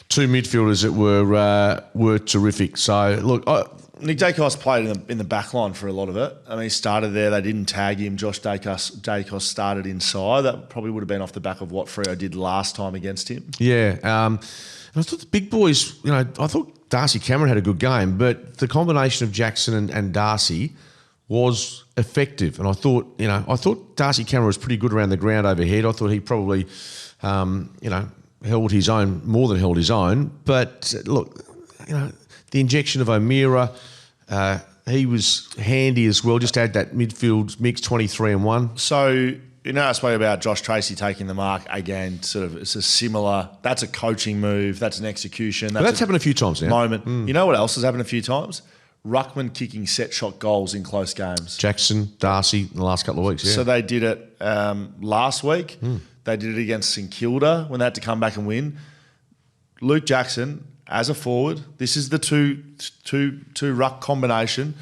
two midfielders that were terrific. So look, Nick Dacos played in the back line for a lot of it. I mean, he started there. They didn't tag him. Josh Dacos started inside. That probably would have been off the back of what Freo did last time against him. Yeah. And I thought the big boys, I thought Darcy Cameron had a good game, but the combination of Jackson and Darcy was effective. And I thought Darcy Cameron was pretty good around the ground overhead. I thought he probably, held his own, more than held his own. But look, the injection of O'Meara, he was handy as well. Just add that midfield mix, 23 and 1. So, I spoke about Josh Tracy taking the mark again. Sort of, it's a similar. That's a coaching move. That's an execution. That's happened a few times now. Moment. You know what else has happened a few times? Ruckman kicking set shot goals in close games. Jackson, Darcy, in the last couple of weeks. Yeah. So they did it last week. They did it against St Kilda when they had to come back and win. Luke Jackson, as a forward, this is the two ruck combination,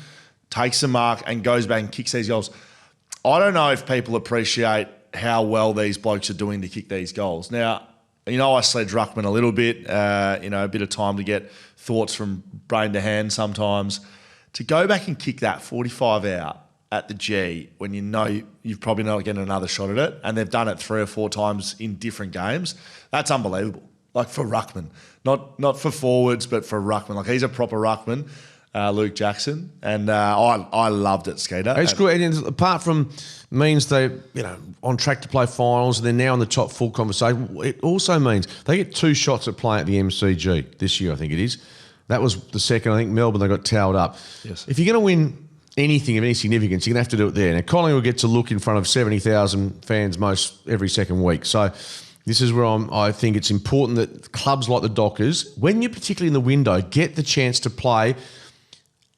takes the mark and goes back and kicks these goals. I don't know if people appreciate how well these blokes are doing to kick these goals. Now, I sledge ruckman a little bit, a bit of time to get thoughts from brain to hand sometimes. To go back and kick that 45 out at the G when you've probably not getting another shot at it, and they've done it 3 or 4 times in different games, that's unbelievable. Like for ruckman, not for forwards, but for ruckman. Like he's a proper ruckman. Luke Jackson, and I loved it, Skeeter. It's good, and apart from means they, on track to play finals, and they're now in the top 4 conversation. It also means they get 2 shots at play at the MCG this year, I think it is. That was the second. I think Melbourne, they got towed up. Yes. If you're going to win anything of any significance, you're going to have to do it there. Now, Collingwood gets a look in front of 70,000 fans every second week. So this is where I think it's important that clubs like the Dockers, when you're particularly in the window, get the chance to play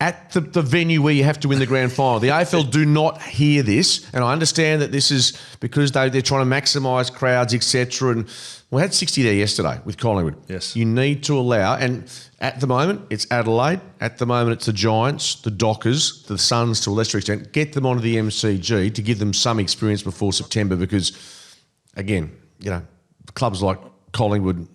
at the venue where you have to win the grand final. The AFL do not hear this, and I understand that this is because they're trying to maximise crowds, etc. And we had 60 there yesterday with Collingwood. Yes. You need to allow, and at the moment it's Adelaide, at the moment it's the Giants, the Dockers, the Suns to a lesser extent, get them onto the MCG to give them some experience before September because, again, clubs like Collingwood,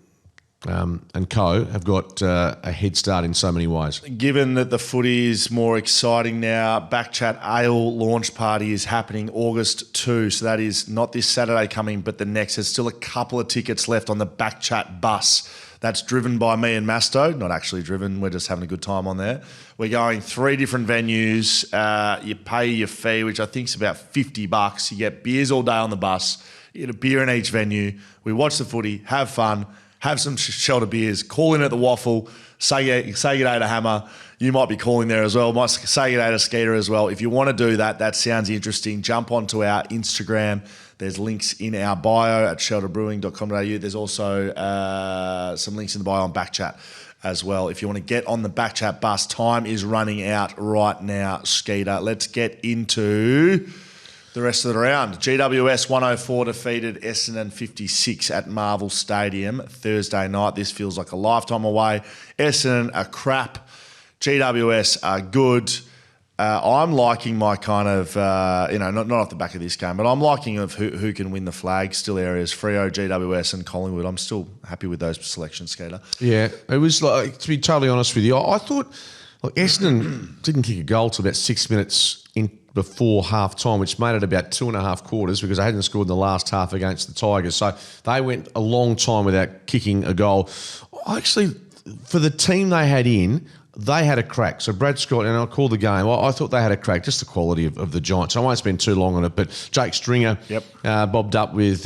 and co have got a head start in so many ways. Given that the footy is more exciting now, BackChat Ale launch party is happening August 2. So that is not this Saturday coming, but the next. There's still a couple of tickets left on the BackChat bus. That's driven by me and Masto. Not actually driven. We're just having a good time on there. We're going 3 different venues. You pay your fee, which I think is about $50. You get beers all day on the bus. You get a beer in each venue. We watch the footy, have fun, have some shelter beers, call in at the Waffle, say good day to Hammer. you might be calling there as well. Might say g'day to Skeeter as well. If you want to do that, that sounds interesting. Jump onto our Instagram. There's links in our bio at shelterbrewing.com.au. There's also some links in the bio on BackChat as well. If you want to get on the BackChat bus, time is running out right now, Skeeter. Let's get into the rest of the round. GWS 104 defeated Essendon 56 at Marvel Stadium Thursday night. This feels like a lifetime away. Essendon are crap. GWS are good. I'm liking my kind of, not off the back of this game, but I'm liking of who can win the flag. Still areas, Freo, GWS and Collingwood. I'm still happy with those selections, Skeeter. Yeah, it was like, to be totally honest with you, I thought Essendon didn't kick a goal till about 6 minutes in before half time, which made it about 2.5 quarters because they hadn't scored in the last half against the Tigers. So they went a long time without kicking a goal. Actually, for the team they had in, they had a crack. So Brad Scott, and I'll call the game, I thought they had a crack, just the quality of the Giants. I won't spend too long on it, but Jake Stringer bobbed up with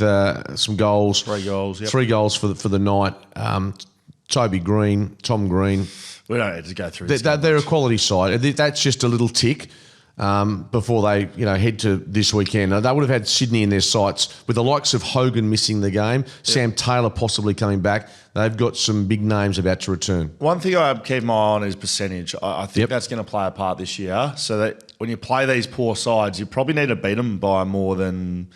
some goals. 3 goals, yep. 3 goals for the night. Toby Green, Tom Green. We don't need to go through They're a quality side. That's just a little tick before they head to this weekend. They would have had Sydney in their sights with the likes of Hogan missing the game, Sam Taylor possibly coming back. They've got some big names about to return. One thing I keep my eye on is percentage. I think that's going to play a part this year. So that when you play these poor sides, you probably need to beat them by more than,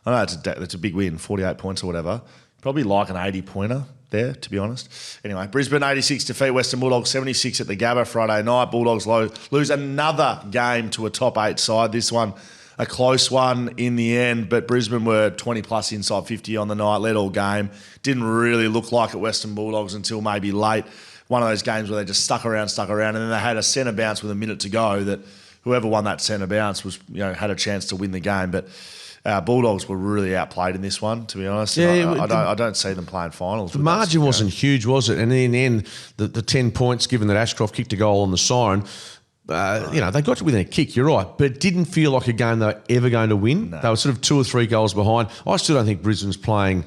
I know it's a big win, 48 points or whatever. Probably like an 80-pointer there, to be honest. Anyway, Brisbane 86 defeat Western Bulldogs 76 at the Gabba Friday night. Bulldogs lose another game to a top 8 side. This one a close one in the end, but Brisbane were 20-plus inside 50 on the night, led all game. Didn't really look like it Western Bulldogs until maybe late. One of those games where they just stuck around, and then they had a centre bounce with a minute to go that whoever won that centre bounce was, had a chance to win the game. But Bulldogs were really outplayed in this one, to be honest. Yeah, I don't see them playing finals. The margin wasn't huge, was it? And in the end, the 10 points, given that Ashcroft kicked a goal on the siren, they got to within a kick, you're right, but it didn't feel like a game they were ever going to win. No. They were sort of 2 or 3 goals behind. I still don't think Brisbane's playing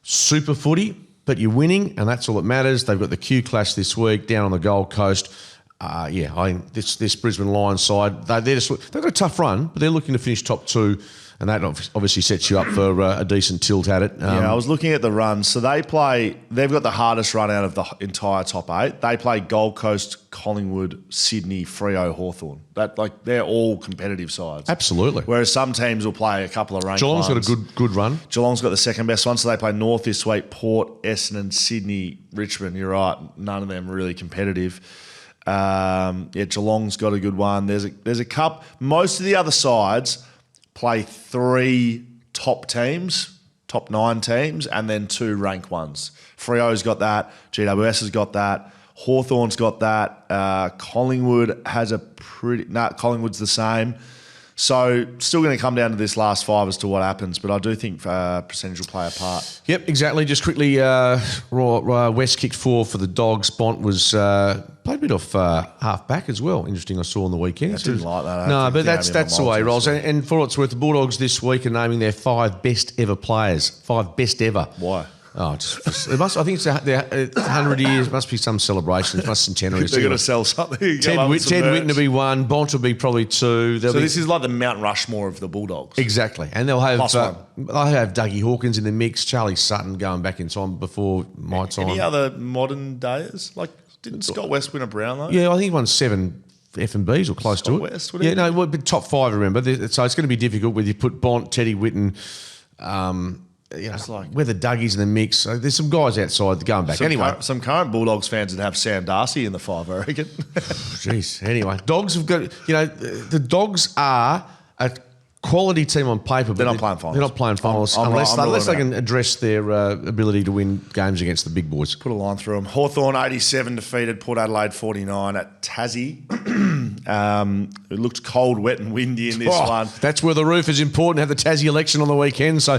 super footy, but you're winning, and that's all that matters. They've got the Q Clash this week down on the Gold Coast. I think this Brisbane Lions side, they've got a tough run, but they're looking to finish top 2. And that obviously sets you up for a decent tilt at it. I was looking at the runs. So they've got the hardest run out of the entire top 8. They play Gold Coast, Collingwood, Sydney, Freo, Hawthorn. They're all competitive sides. Absolutely. Whereas some teams will play a couple of ranked Geelong's ones. got a good run. Geelong's got the second best one. So they play North this week, Port, Essendon, Sydney, Richmond. You're right. None of them really competitive. Geelong's got a good one. There's a cup. Most of the other sides play 3 top teams, top 9 teams, and then 2 rank ones. Freo's got that. GWS has got that. Hawthorn's got that. Collingwood has Collingwood's the same. So still going to come down to this last 5 as to what happens, but I do think percentage will play a part. Yep, exactly. Just quickly, West kicked 4 for the Dogs. Bont was played a bit off half back as well. Interesting, I saw on the weekend. I didn't like that. No, but that's the way it rolls. And for what it's worth, the Bulldogs this week are naming their 5 best ever players. 5 best ever. Why? Oh, it must. I think it's 100 years. Must be some celebration. It must centenary. They're going to sell something. Ted Whitten to be 1. Bont will be probably 2. This is like the Mount Rushmore of the Bulldogs. Exactly, and they'll have they'll have Dougie Hawkins in the mix. Charlie Sutton going back in time before my time. Any other modern days? Didn't Scott West win a Brownlow? Yeah, I think he won 7 F&Bs or close to it. West, but top 5. Remember, so it's going to be difficult whether you put Bont, Teddy Whitten. We're the Dougies in the mix. So there's some guys outside going back. Some current Bulldogs fans would have Sam Darcy in the 5, I reckon. Jeez. Anyway, Dogs have got, the Dogs are a quality team on paper, but they're not playing finals. They're not playing finals unless they can address their ability to win games against the big boys. Put a line through them. Hawthorn 87 defeated Port Adelaide 49 at Tassie. It looked cold, wet and windy in this one. That's where the roof is important. Have the Tassie election on the weekend, so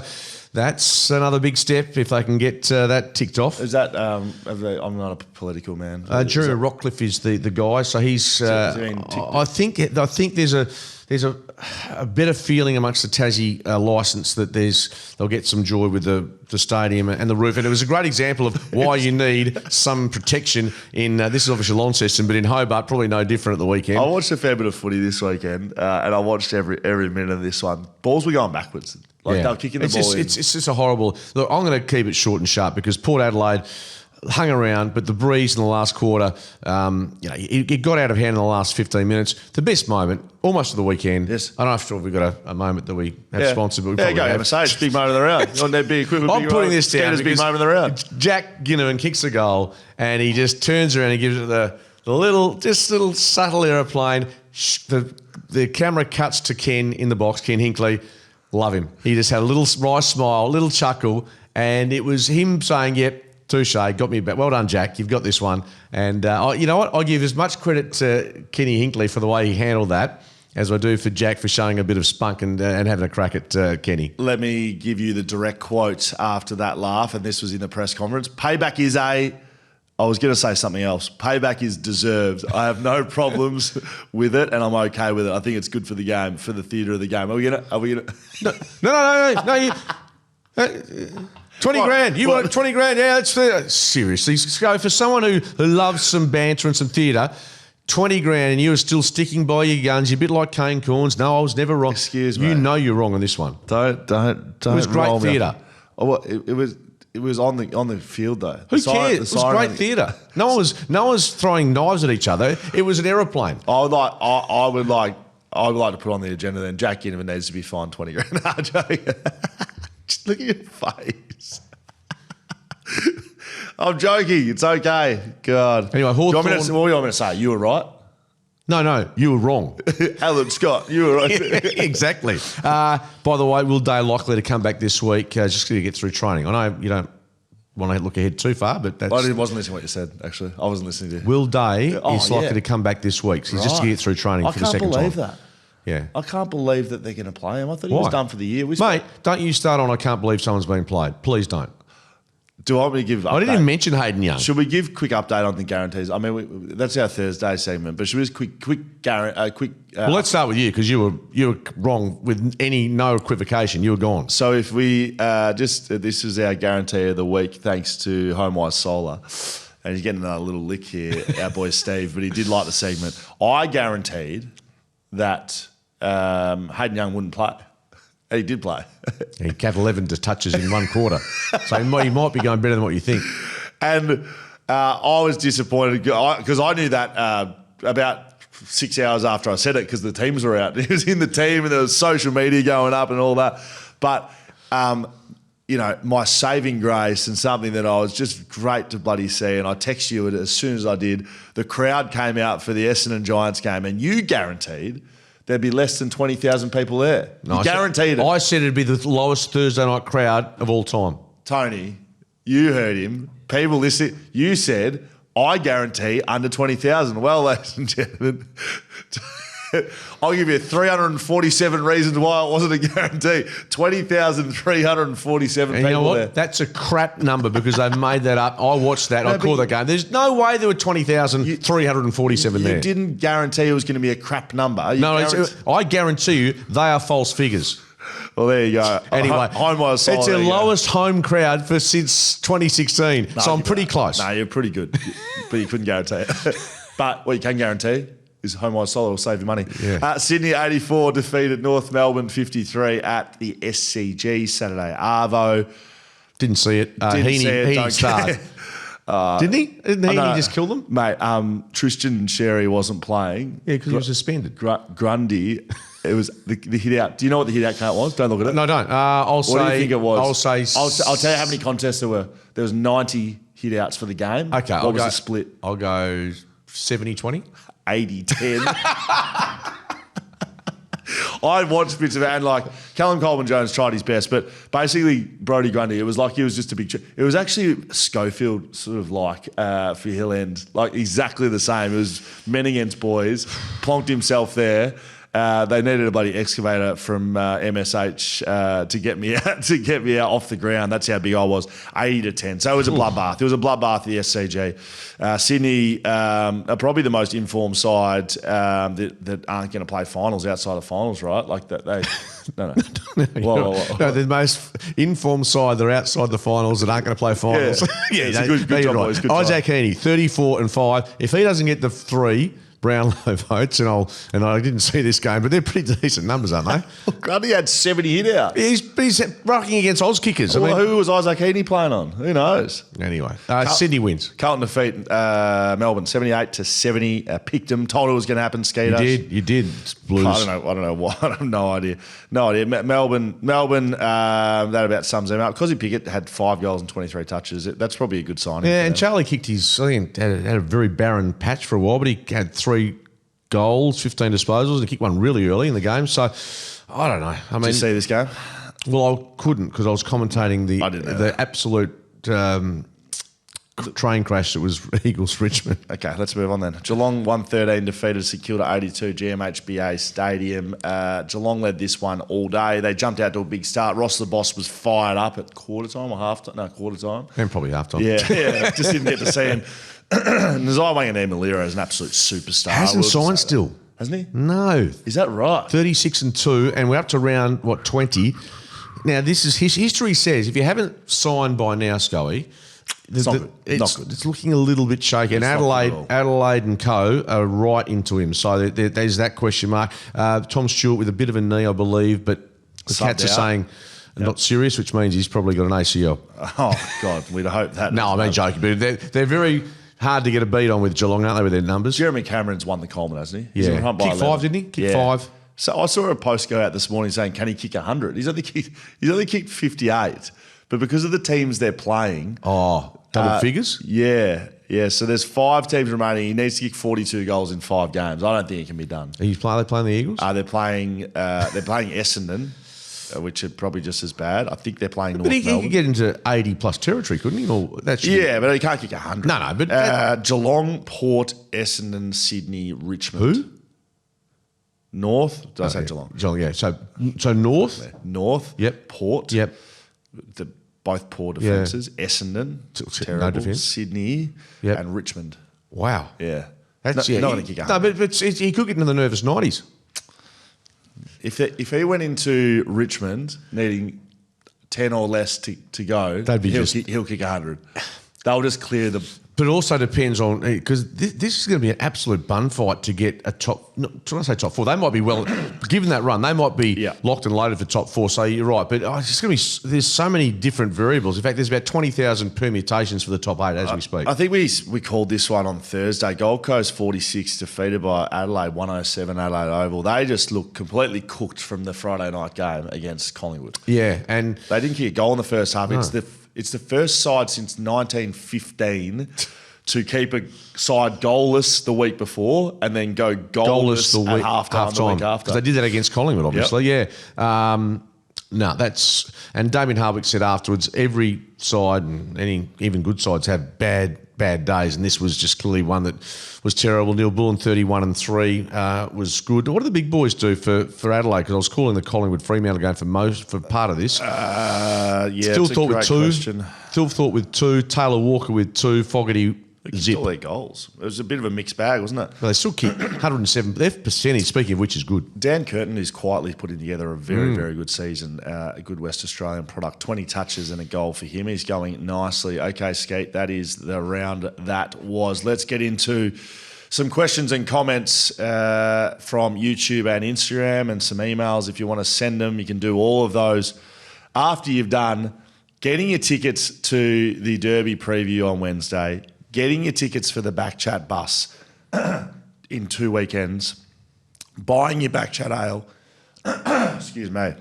that's another big step if they can get that ticked off. Is that? I'm not a political man. Jeremy Rockcliffe is the guy, so he's. I think there's there's a better feeling amongst the Tassie licence that they'll get some joy with the stadium and the roof. And it was a great example of why you need some protection in, this is obviously Launceston, but in Hobart, probably no different at the weekend. I watched a fair bit of footy this weekend, and I watched every minute of this one. Balls were going backwards. They were kicking the ball in. It's just a horrible... Look, I'm going to keep it short and sharp because Port Adelaide hung around, but the breeze in the last quarter, it got out of hand in the last 15 minutes. The best moment, almost of the weekend. Yes. I don't know if we've got a moment that we have sponsored, but we probably go have. Mercedes, big moment of the round. I'm putting this down big moment of the round. Jack Ginnivan kicks the goal and he just turns around and gives it the little subtle aeroplane. The camera cuts to Ken in the box, Ken Hinkley. Love him. He just had a little wry smile, a little chuckle, and it was him saying, yep, touche, got me back. Well done, Jack. You've got this one. And you know what? I give as much credit to Kenny Hinkley for the way he handled that as I do for Jack for showing a bit of spunk and having a crack at Kenny. Let me give you the direct quote after that laugh, and this was in the press conference. Payback is I was going to say something else. Payback is deserved. I have no problems with it, and I'm okay with it. I think it's good for the game, for the theatre of the game. Are we gonna? No. 20 grand. You want 20 grand? Yeah, that's fair. Seriously. So for someone who loves some banter and some theatre, 20 grand and you were still sticking by your guns, you're a bit like Kane Corns. No, I was never wrong. Excuse me. You know you're wrong on this one. Don't. It was great theatre. Oh, well, it was on the field though. Who cares? It was great theatre. No one was throwing knives at each other. It was an aeroplane. I would like to put on the agenda then. Jack Ginnivan needs to be fined 20 grand. No, I'm joking. Just look at your face. I'm joking. It's okay. God. Anyway, What do you want me to say? You were right? No, you were wrong. Alan Scott, you were right. Exactly. By the way, Will Day likely to come back this week just to get through training. I know you don't want to look ahead too far, but that's... I wasn't listening to what you said, actually. I wasn't listening to you. Will Day is likely to come back this week. So he's just to get through training for the second time. I can't believe that. Yeah. I can't believe that they're going to play him. I thought he was done for the year. Mate, don't you start on I can't believe someone's being played. Please don't. Do I want me to give... I didn't even mention Hayden Young. Should we give quick update on the guarantees? I mean, that's our Thursday segment, but should we just quick guarantee... well, let's start with you because you were wrong with no equivocation. You were gone. So if we this is our guarantee of the week, thanks to Homewise Solar. And he's getting another little lick here, our boy Steve, but he did like the segment. I guaranteed that Hayden Young wouldn't play. And he did play. He had 11 touches in one quarter. So he might be going better than what you think. And I was disappointed because I knew that about 6 hours after I said it because the teams were out. He was in the team and there was social media going up and all that. But, my saving grace and something that I was just great to bloody see, and I text you it as soon as I did, the crowd came out for the Essendon Giants game and you guaranteed there'd be less than 20,000 people there. No, guaranteed it. I said it'd be the lowest Thursday night crowd of all time. Tony, you heard him. People listening, you said, I guarantee under 20,000. Well, ladies and gentlemen, I'll give you 347 reasons why it wasn't a guarantee. 20,347 people you know what? there. That's a crap number because they've made that up. I watched that. I called that game. There's no way there were 20,347 there. You didn't guarantee it was going to be a crap number. I guarantee you they are false figures. Well, there you go. Anyway, Homewise Solar, it's the lowest home crowd since 2016. No, so I'm pretty close. No, you're pretty good. But you couldn't guarantee it. But what you can guarantee is Homewise Solar will save you money. Yeah. Sydney 84 defeated North Melbourne 53 at the SCG Saturday Arvo. Didn't see it. Heaney started. Didn't he? Didn't Heaney just kill them? Mate, Tristan Sherry wasn't playing. Yeah, because he was suspended. Grundy, it was the hit out. Do you know what the hit out count was? Don't look at it. No, don't. What do you think it was? I'll say... I'll tell you how many contests there were. There was 90 hit outs for the game. Okay. What was the split? I'll go 70-20. 80-10. I watched bits of it and Callum Coleman-Jones tried his best, but basically Brodie Grundy, it was like he was just a big... It was actually Schofield sort of for Hill End, exactly the same. It was men against boys, plonked himself there They needed a bloody excavator from MSH to get me out off the ground. That's how big I was, 80-10. So it was a bloodbath. It was a bloodbath at the SCG. Sydney are probably the most informed side that aren't going to play finals outside of finals, right? Like that. They no. No, they're the most informed side. They're outside the finals that aren't going to play finals. Yeah, it's a good job, boys. Good Isaac Heaney, 34-5. If he doesn't get the 3 Brownlow votes, and I didn't see this game, but they're pretty decent numbers, aren't they? Grundy had 70 hit out. He's rocking against Oz kickers. Well, who was Isaac Heaney playing on? Who knows? Anyway, Sydney wins. Carlton defeat Melbourne 78-70. Picked them. Told it was going to happen. Skeetos. You did. Blues. I don't know why. I have no idea. Melbourne. That about sums them up. Cosy Pickett had 5 goals and 23 touches. That's probably a good signing. Yeah, and Charlie kicked I think had a very barren patch for a while, but he had 3 goals, 15 disposals, and kicked one really early in the game. So, I don't know. I mean, did you see this game? Well, I couldn't because I was commentating the absolute train crash that was Eagles Richmond. Okay, let's move on then. Geelong 113 defeated St Kilda 82, GMHBA Stadium. Geelong led this one all day. They jumped out to a big start. Ross the Boss was fired up at quarter time or half time. No, quarter time. And probably half time. Yeah, just didn't get to see him. Nazai Wanganeen-Malira is an absolute superstar. Hasn't signed still. Hasn't he? No. Is that right? 36-2, and we're up to round, 20. Now, this is history says if you haven't signed by now, Scully, it's not good. It's looking a little bit shaky. And Adelaide and co are right into him. So there's that question mark. Tom Stewart with a bit of a knee, I believe, but the Cats are saying not serious, which means he's probably got an ACL. Oh, God, we'd hope that. No, I'm only joking, but they're very hard to get a beat on with Geelong, aren't they, with their numbers? Jeremy Cameron's won the Coleman, hasn't he? Yeah. Kicked 5, didn't he? Kicked 5. So I saw a post go out this morning saying, can he kick 100? He's only kicked 58. But because of the teams they're playing... Oh, double figures? Yeah. So there's 5 teams remaining. He needs to kick 42 goals in 5 games. I don't think it can be done. Are they playing the Eagles? They're playing Essendon, which are probably just as bad. I think they're playing North But he Melbourne. could get into 80-plus territory, couldn't he? Or But he can't kick 100. No, but... Geelong, Port, Essendon, Sydney, Richmond. Who? North. Did I say Geelong? Geelong, yeah. So North? North. Yep. Port. Yep. Both poor defences. Essendon, terrible. No defence. Sydney and Richmond. Wow. Yeah. That's not going to kick 100. No, but he could get into the nervous 90s. If he went into Richmond needing 10 or less to go, he'll kick 100. They'll just clear the... But it also depends on, because this is going to be an absolute bun fight to get a top, when I say top 4, they might be given that run, they might be locked and loaded for top 4, so you're right. But it's going to be, there's so many different variables. In fact, there's about 20,000 permutations for the top 8 as we speak. I think we called this one on Thursday. Gold Coast 46 defeated by Adelaide 107 Adelaide Oval. They just looked completely cooked from the Friday night game against Collingwood. Yeah, and... They didn't kick a goal in the first half. No. It's the first side since 1915 to keep a side goalless the week before and then go goalless at half-time the week after. Because they did that against Collingwood, obviously, yeah. And Damien Harwick said afterwards, every side and even good sides have bad days, and this was just clearly one that was terrible. Neil Bullen 31-3 was good. What do the big boys do for Adelaide? Because I was calling the Collingwood Fremantle game for part of this. Still thought with 2. Question. Still thought with 2. Taylor Walker with 2. Fogarty. Zip. All their goals. It was a bit of a mixed bag, wasn't it? Well, they still kick 107. Their percentage, speaking of which, is good. Dan Curtin is quietly putting together a very, very good season. A good West Australian product. 20 touches and a goal for him. He's going nicely. Okay, Skeet, that is the round that was. Let's get into some questions and comments from YouTube and Instagram and some emails. If you want to send them, you can do all of those after you've done getting your tickets to the Derby preview on Wednesday, getting your tickets for the BackChat bus in 2 weekends, buying your BackChat ale, excuse me,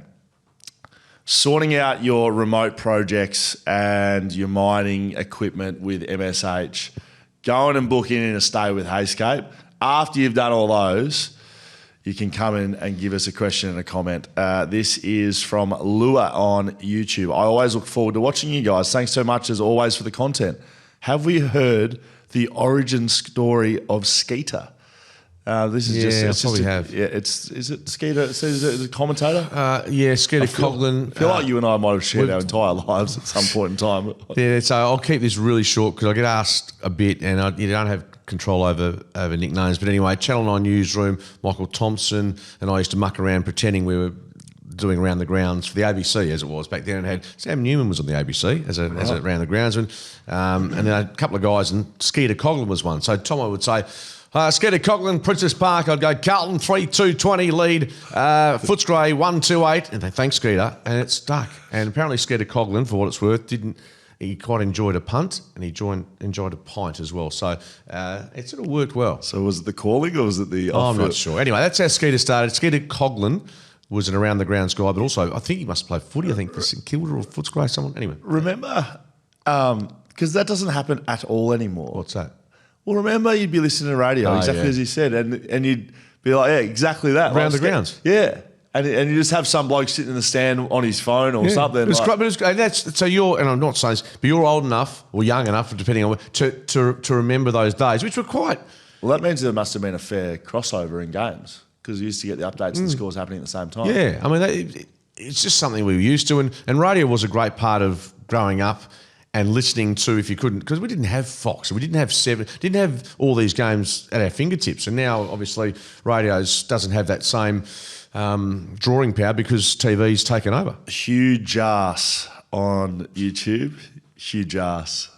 sorting out your remote projects and your mining equipment with MSH, going and booking in a stay with Heyscape. After you've done all those, you can come in and give us a question and a comment. This is from Lua on YouTube. I always look forward to watching you guys. Thanks so much, as always, for the content. Have we heard the origin story of Skeeter? This is Yeah, just. I It's probably just have. Yeah, is it Skeeter? Is it a commentator? Yeah, Skeeter Coughlin. I feel like you and I might have shared our entire lives at some point in time. Yeah, so I'll keep this really short because I get asked a bit, and you don't have control over nicknames. But anyway, Channel 9 newsroom, Michael Thompson and I used to muck around pretending we were doing Around the Grounds for the ABC as it was back then. And had Sam Newman was on the ABC as a Around the Groundsman, and then a couple of guys, and Skeeter Coughlin was one. So Tomo would say, Skeeter Coughlin, Princess Park. I'd go Carlton 3-2-20 lead, Footscray 1-2-8, and they thanks Skeeter, and it stuck. And apparently Skeeter Coughlin, for what it's worth, he quite enjoyed a punt, and he enjoyed a pint as well. So it sort of worked well. So was it the calling or was it the? I'm not sure. Anyway, that's how Skeeter started. Skeeter Coughlin was an around the grounds guy, but also I think he must play footy. I think for St Kilda or Footscray, someone. Anyway, Remember, because that doesn't happen at all anymore. what's that? Well, remember you'd be listening to radio exactly yeah. as he said, and you'd be like, yeah, exactly that. Around Like, the grounds. Yeah. And you just have some bloke sitting in the stand on his phone or something. But it's great, and that's so you're, and I'm not saying this, but you're old enough or young enough, depending on to remember those days, which were quite. Well, that means there must have been a fair crossover in games because you used to get the updates and the scores happening at the same time. Yeah, I mean, it's just something we were used to, and radio was a great part of growing up and listening to, if you couldn't, because we didn't have Fox, we didn't have Seven, didn't have all these games at our fingertips, and now obviously radios doesn't have that same drawing power because TV's taken over. Huge ass on YouTube. Huge ass.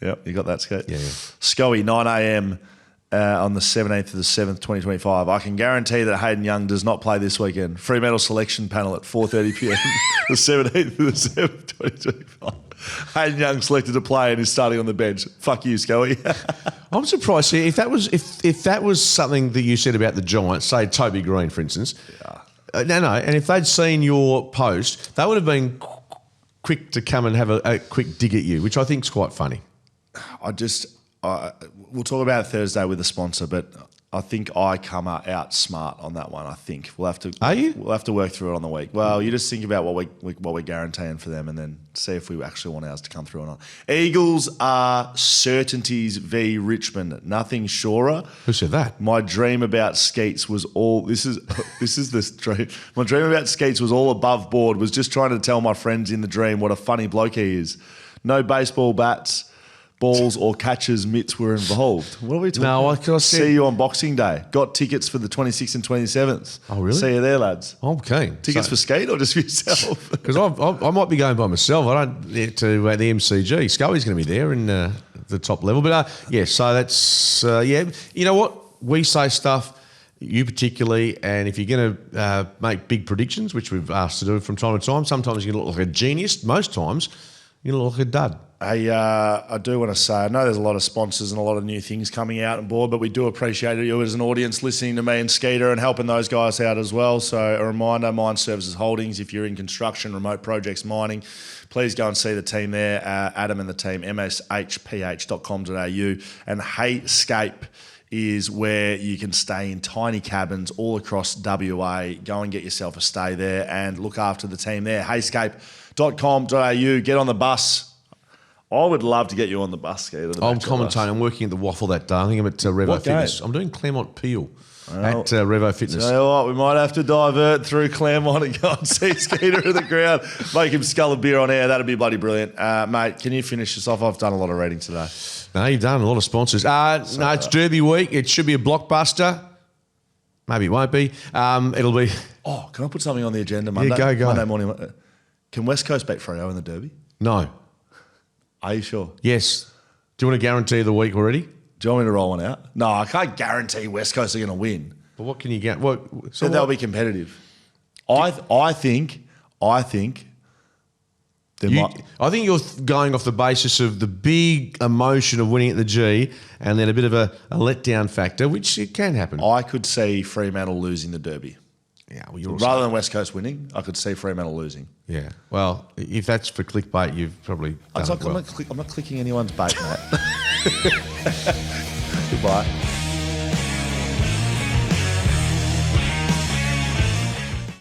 Yep, you got that, Skate? Yeah. Scully, 9 a.m. On the 17th of the 7th, 2025. I can guarantee that Hayden Young does not play this weekend. Fremantle selection panel at 4:30 p.m. the 17th of the 7th, 2025. Hayden Young selected to play and is starting on the bench. Fuck you, Scully. I'm surprised. See, if that was something that you said about the Giants, say Toby Green, for instance. Yeah. No, and if they'd seen your post, they would have been quick to come and have a quick dig at you, which I think is quite funny. We'll talk about it Thursday with the sponsor, but I think I come out smart on that one. I think we'll have to. Are you? We'll have to work through it on the week. Well, you just think about what we're guaranteeing for them, and then see if we actually want ours to come through or not. Eagles are certainties v Richmond. Nothing surer. Who said that? My dream about Skeets was all. This is this dream. My dream about Skeets was all above board. Was just trying to tell my friends in the dream what a funny bloke he is. No baseball bats, balls or catchers mitts were involved. What are we talking about? No, I see you on Boxing Day. Got tickets for the 26th and 27th. Oh, really? See you there, lads. I'm keen. Tickets for Skate or just for yourself? Because I might be going by myself. I don't get to the MCG. Scully's going to be there in the top level. But so that's, You know what? We say stuff, you particularly, and if you're going to make big predictions, which we've asked to do from time to time, sometimes you look like a genius. Most times you look like a dud. I do want to say, I know there's a lot of sponsors and a lot of new things coming out on board, but we do appreciate you as an audience listening to me and Skeeter and helping those guys out as well. So a reminder, Mine Services Holdings, if you're in construction, remote projects, mining, please go and see the team there, Adam and the team, mshph.com.au, and Heyscape is where you can stay in tiny cabins all across WA. Go and get yourself a stay there and look after the team there. Heyscape.com.au, get on the bus. I would love to get you on the bus, Skeeter. I'm commentating. I'm working at the Waffle that day. I think I'm at Revo What Fitness. game? I'm doing Claremont Peel at Revo Fitness. You know what? We might have to divert through Claremont and go and see Skeeter in the ground. Make him scull a beer on air. That'd be bloody brilliant. Mate, can you finish this off? I've done a lot of reading today. No, you've done a lot of sponsors. No, it's Derby week. It should be a blockbuster. Maybe it won't be. It'll be... Oh, can I put something on the agenda Monday? Yeah, go. Monday morning. Can West Coast beat Freo in the Derby? No. Are you sure? Yes. Do you want to guarantee the week already? Do you want me to roll one out? No, I can't guarantee West Coast are going to win. But what can you get? So they'll be competitive. I think there might. I think you're going off the basis of the big emotion of winning at the G and then a bit of a letdown factor, which it can happen. I could see Fremantle losing the Derby. Yeah, well, you're also, rather than West Coast winning, I could see Fremantle losing. Yeah. Well, if that's for clickbait, you've probably done it well. I'm not clicking anyone's bait, mate. Goodbye.